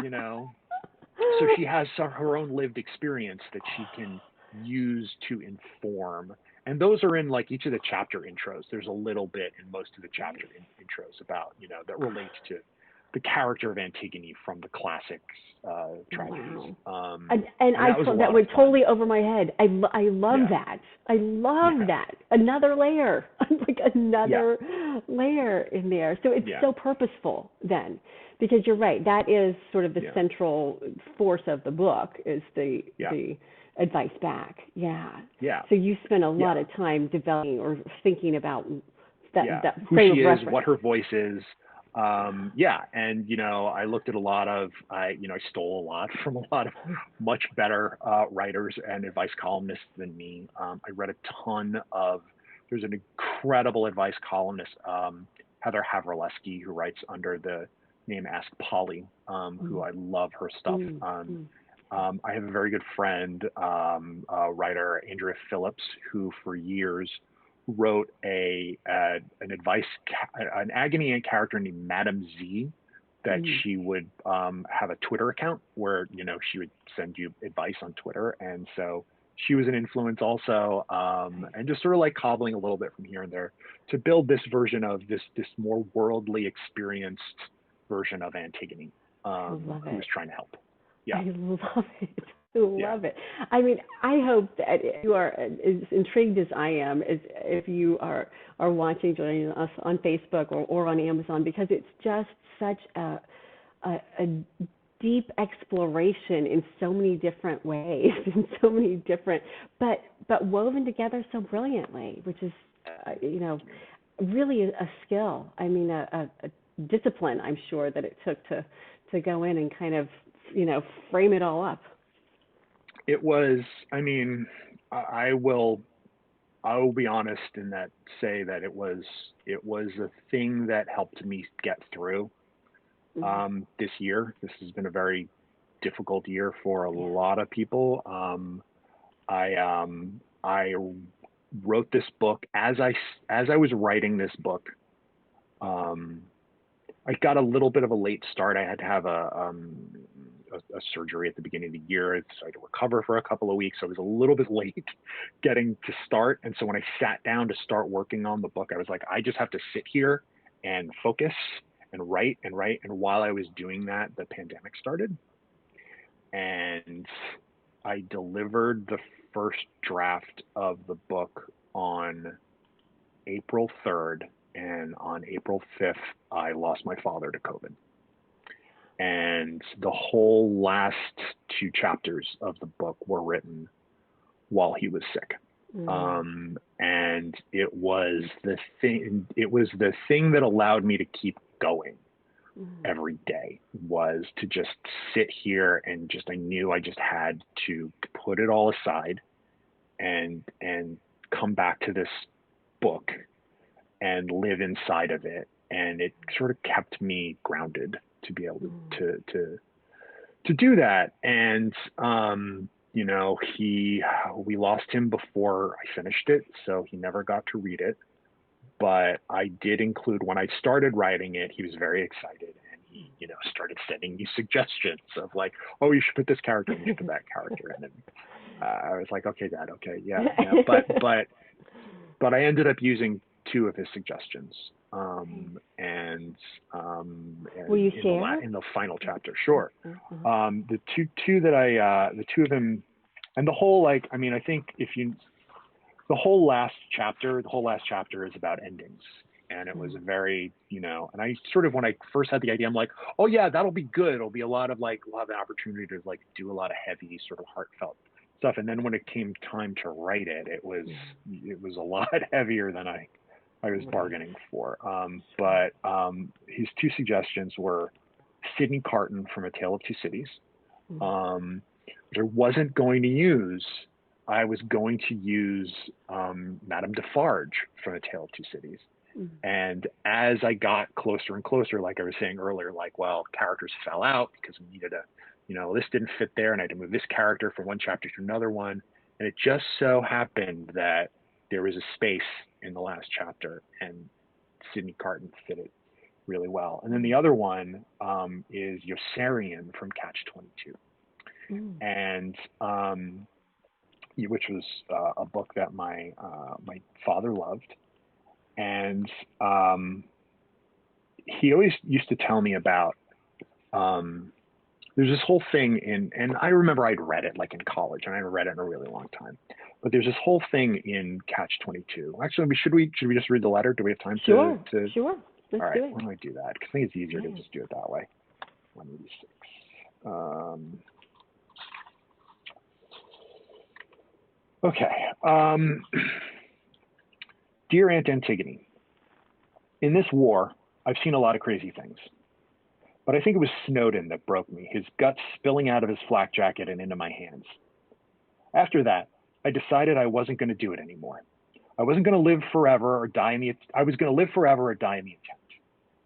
you know, so she has her own lived experience that she can use to inform. And those are in like each of the chapter intros. There's a little bit in most of the chapter intros about, that relates to the character of Antigone from the classic tragedies. Wow. And And that was a that lot of went fun. totally over my head. I love Yeah. that. I love Yeah. that. Another layer, like Yeah. another layer in there. So it's Yeah. so purposeful then, because you're right. That is sort of the Yeah. central force of the book is Yeah. the advice back. Yeah. Yeah. So you spend a lot Yeah. of time developing or thinking about Yeah. that Who frame she of is, what reference. her voice is. Yeah. Yeah. And, I looked at a lot of, I stole a lot from a lot of much better writers and advice columnists than me. I read a ton of, there's an incredible advice columnist, Heather Havrilesky, who writes under the name Ask Polly, who Mm. I love her stuff. Mm. Mm. I have a very good friend, writer Andrea Phillips, who for years wrote an advice an agony aunt character named Madame Z that Mm. she would have a Twitter account where she would send you advice on Twitter, and so she was an influence also, Right. and just sort of like cobbling a little bit from here and there to build this version of this more worldly experienced version of Antigone, I love who was it. trying to help. Yeah, I love it. I yeah, love it. I mean, I hope that you are as intrigued as I am, as if you are watching, joining us on Facebook or on Amazon, because it's just such a deep exploration in so many different ways, in so many different, but woven together so brilliantly, which is, really a skill. I mean, a discipline. I'm sure that it took to go in and kind of, frame it all up. it was. I mean, I will be honest in that say that it was a thing that helped me get through Mm. this year. This has been a very difficult year for a Yeah. lot of people. I wrote this book as I was writing this book. Um, I got a little bit of a late start. I had to have a surgery at the beginning of the year, so I had to recover for a couple of weeks. So I was a little bit late getting to start. And so when I sat down to start working on the book, I was like, I just have to sit here and focus and write and write. And while I was doing that, the pandemic started, and I delivered the first draft of the book on April 3rd. And on April 5th, I lost my father to COVID. And the whole last two chapters of the book were written while he was sick. Mm. And it was the thing that allowed me to keep going Mm. every day, was to just sit here and I knew I just had to put it all aside and come back to this book and live inside of it. And it sort of kept me grounded to be able to do that. And you know, we lost him before I finished it, so he never got to read it. But I did include, when I started writing it, he was very excited, and he, you know, started sending me suggestions of like, oh, you should put this character and you should put that character in. And I was like, okay, Dad, okay, yeah, yeah. But I ended up using two of his suggestions. And Will you share? in the final chapter, sure. The two of them, and the whole, like, I mean, I think the whole last chapter is about endings. And it was a very, you know, and I sort of, when I first had the idea, I'm like, oh yeah, that'll be good. It'll be a lot of like, we'll have an opportunity to like do a lot of heavy sort of heartfelt stuff. And then when it came time to write it, it was a lot heavier than I was bargaining for. But his two suggestions were Sidney Carton from A Tale of Two Cities, which I wasn't going to use. I was going to use Madame Defarge from A Tale of Two Cities. And as I got closer and closer, like I was saying earlier, like, well, characters fell out because we needed this didn't fit there, and I had to move this character from one chapter to another one. And it just so happened that there was a space in the last chapter, and Sidney Carton fit it really well. And then the other one is Yossarian from Catch-22. And which was a book that my father loved. And he always used to tell me about, there's this whole thing and I remember I'd read it like in college, and I haven't read it in a really long time, but there's this whole thing in Catch-22. Actually, should we just read the letter? Do we have time to? Sure. All right, why don't I do that? Because I think it's easier to just do it that way. 186. Okay. Dear Aunt Antigone, in this war, I've seen a lot of crazy things. But I think it was Snowden that broke me, his guts spilling out of his flak jacket and into my hands. After that, I decided I wasn't going to do it anymore. I wasn't going to live forever or die in the attempt.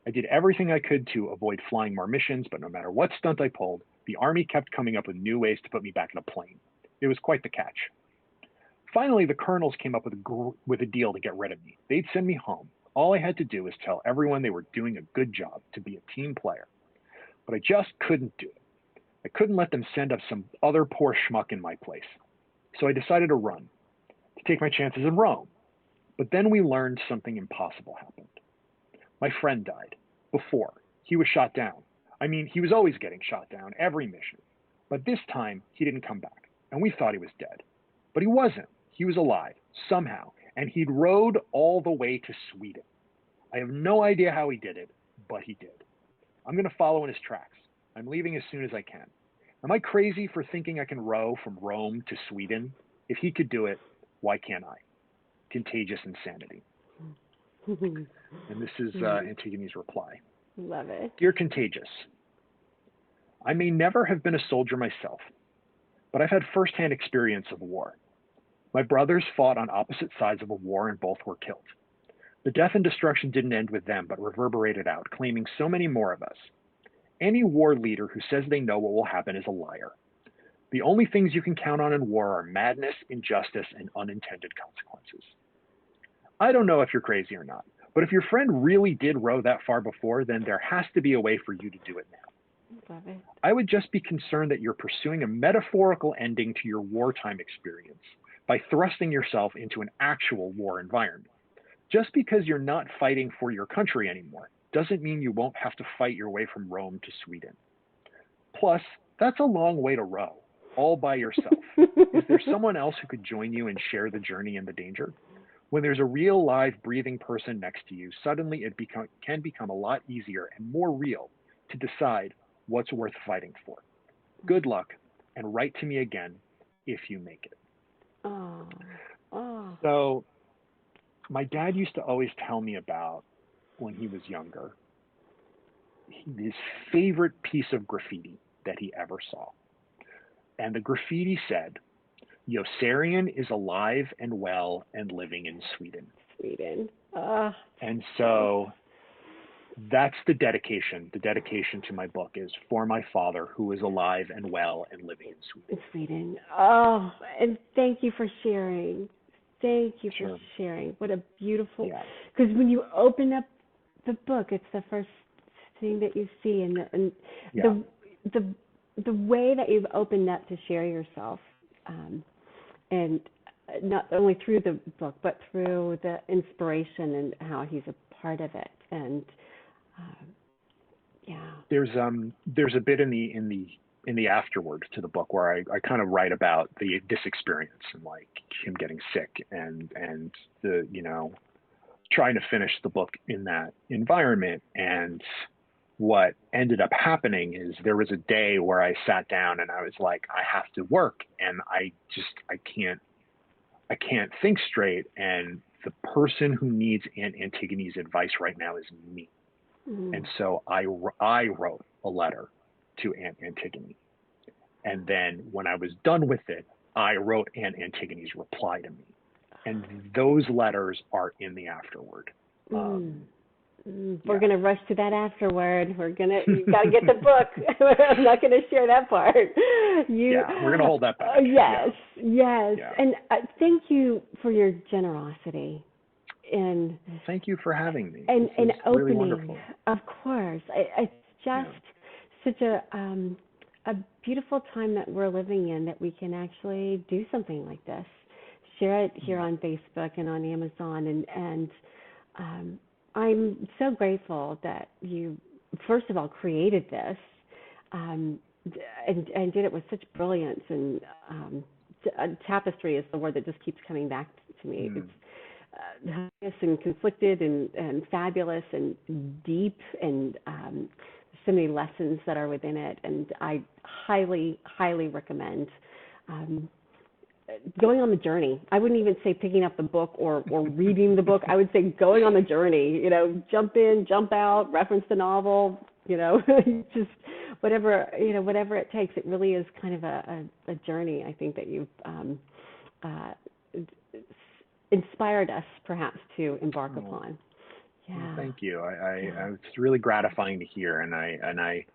I did everything I could to avoid flying more missions, but no matter what stunt I pulled, the Army kept coming up with new ways to put me back in a plane. It was quite the catch. Finally, the colonels came up with a deal to get rid of me. They'd send me home. All I had to do was tell everyone they were doing a good job, to be a team player. But I just couldn't do it. I couldn't let them send up some other poor schmuck in my place. So I decided to run, to take my chances in Rome. But then we learned something impossible happened. My friend died. Before, he was shot down. I mean, he was always getting shot down, every mission. But this time, he didn't come back, and we thought he was dead. But he wasn't. He was alive, somehow, and he'd rode all the way to Sweden. I have no idea how he did it, but he did. I'm going to follow in his tracks. I'm leaving as soon as I can. Am I crazy for thinking I can row from Rome to Sweden? If he could do it, why can't I? Contagious insanity. And this is Antigone's reply. Love it. Dear Contagious, I may never have been a soldier myself, but I've had firsthand experience of war. My brothers fought on opposite sides of a war and both were killed. The death and destruction didn't end with them, but reverberated out, claiming so many more of us. Any war leader who says they know what will happen is a liar. The only things you can count on in war are madness, injustice, and unintended consequences. I don't know if you're crazy or not, but if your friend really did row that far before, then there has to be a way for you to do it now. Love it. I would just be concerned that you're pursuing a metaphorical ending to your wartime experience by thrusting yourself into an actual war environment. Just because you're not fighting for your country anymore doesn't mean you won't have to fight your way from Rome to Sweden. Plus, that's a long way to row, all by yourself. Is there someone else who could join you and share the journey and the danger? When there's a real, live, breathing person next to you, suddenly it can become a lot easier and more real to decide what's worth fighting for. Good luck, and write to me again if you make it. So my dad used to always tell me about, when he was younger, his favorite piece of graffiti that he ever saw. And the graffiti said, Yossarian is alive and well and living in Sweden. Sweden. Oh, And so that's the dedication. The dedication to my book is for my father, who is alive and well and living in Sweden. in Sweden. Oh, and thank you for sharing. Thank you for Sure. sharing. What a beautiful, Yeah. because when you open up the book, it's the first thing that you see, and Yeah. the the way that you've opened up to share yourself, and not only through the book, but through the inspiration and how he's a part of it, and um, yeah. There's a bit in the afterword to the book where I kind of write about this experience and like him getting sick and the trying to finish the book in that environment. And what ended up happening is there was a day where I sat down and I was like, I have to work, and I can't think straight, and the person who needs Aunt Antigone's advice right now is me. Mm. And so I wrote a letter to Aunt Antigone. And then when I was done with it, I wrote Aunt Antigone's reply to me. And those letters are in the afterword. We're going to rush to that afterward. You've got to get the book. I'm not going to share that part. Yeah, we're going to hold that back. Yes, yes. Yeah. And thank you for your generosity. And thank you for having me. And opening, really wonderful. Of course. It's just such a beautiful time that we're living in, that we can actually do something like this. Share it here on Facebook and on Amazon, and I'm so grateful that you, first of all, created this, and did it with such brilliance, and tapestry is the word that just keeps coming back to me. It's nice and conflicted and fabulous and deep, and so many lessons that are within it, and I highly, highly recommend going on the journey. I wouldn't even say picking up the book or reading the book. I would say going on the journey. Jump in, jump out, reference the novel. Just whatever it takes. It really is kind of a journey. I think that you've inspired us perhaps to embark upon. Yeah. Well, thank you. It's really gratifying to hear, and I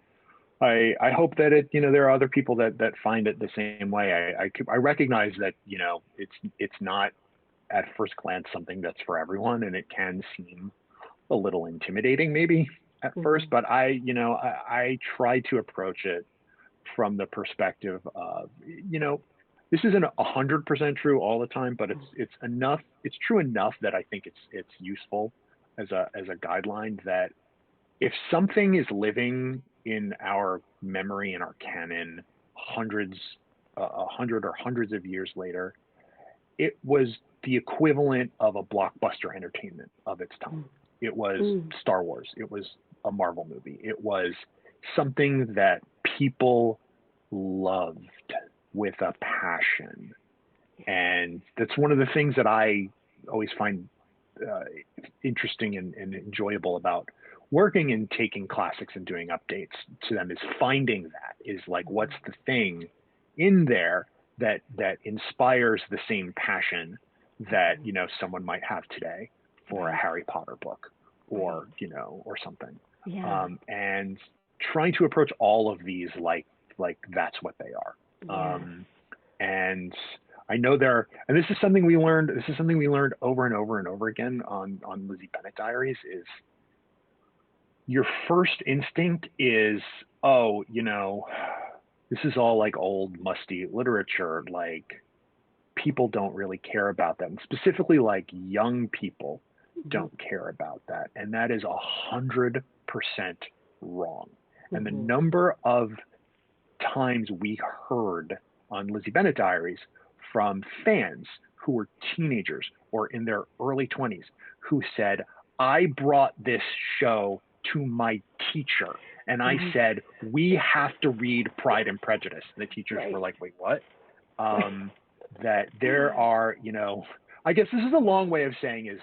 hope that there are other people that find it the same way. I recognize that it's not at first glance something that's for everyone, and it can seem a little intimidating maybe at first, but I try to approach it from the perspective of this isn't 100% true all the time, but it's true enough that I think it's useful as a guideline, that if something is living in our memory and our canon hundred or hundreds of years later, it was the equivalent of a blockbuster entertainment of its time. It was Star Wars. It was a Marvel movie. It was something that people loved with a passion. And that's one of the things that I always find interesting and enjoyable about working and taking classics and doing updates to them, is finding that is like, what's the thing in there that inspires the same passion that someone might have today for a Harry Potter book or or something. And trying to approach all of these like that's what they are. And I know and this is something we learned over and over and over again on Lizzie Bennet Diaries, is your first instinct is, this is all like old musty literature, like people don't really care about that, and specifically like young people don't care about that, and that is 100% wrong. And the number of times we heard on Lizzie Bennet Diaries from fans who were teenagers or in their early 20s who said, I brought this show to my teacher and I said, we have to read Pride and Prejudice. And the teachers were like, wait, what? That there are, I guess this is a long way of saying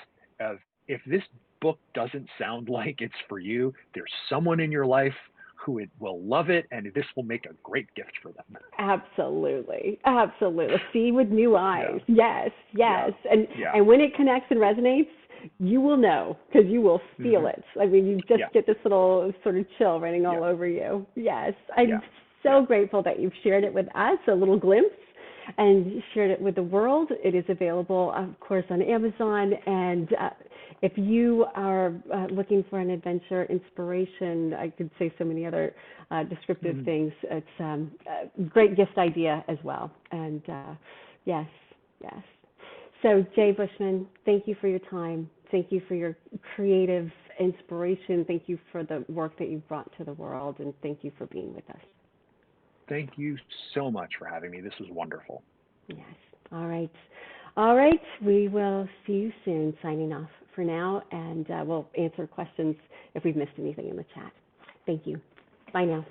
if this book doesn't sound like it's for you, there's someone in your life who will love it, and this will make a great gift for them. Absolutely. See with new eyes. Yes. And when it connects and resonates, you will know because you will feel it. I mean, you just Yeah. get this little sort of chill running all Yeah. over you. Yes, Yeah. I'm so grateful that you've shared it with us, a little glimpse, and shared it with the world. It is available, of course, on Amazon. And if you are looking for an adventure inspiration, I could say so many other descriptive things. It's a great gift idea as well. And yes, yes. So, Jay Bushman, thank you for your time. Thank you for your creative inspiration. Thank you for the work that you've brought to the world. And thank you for being with us. Thank you so much for having me. This was wonderful. Yes. All right. All right. We will see you soon. Signing off for now. And we'll answer questions if we've missed anything in the chat. Thank you. Bye now.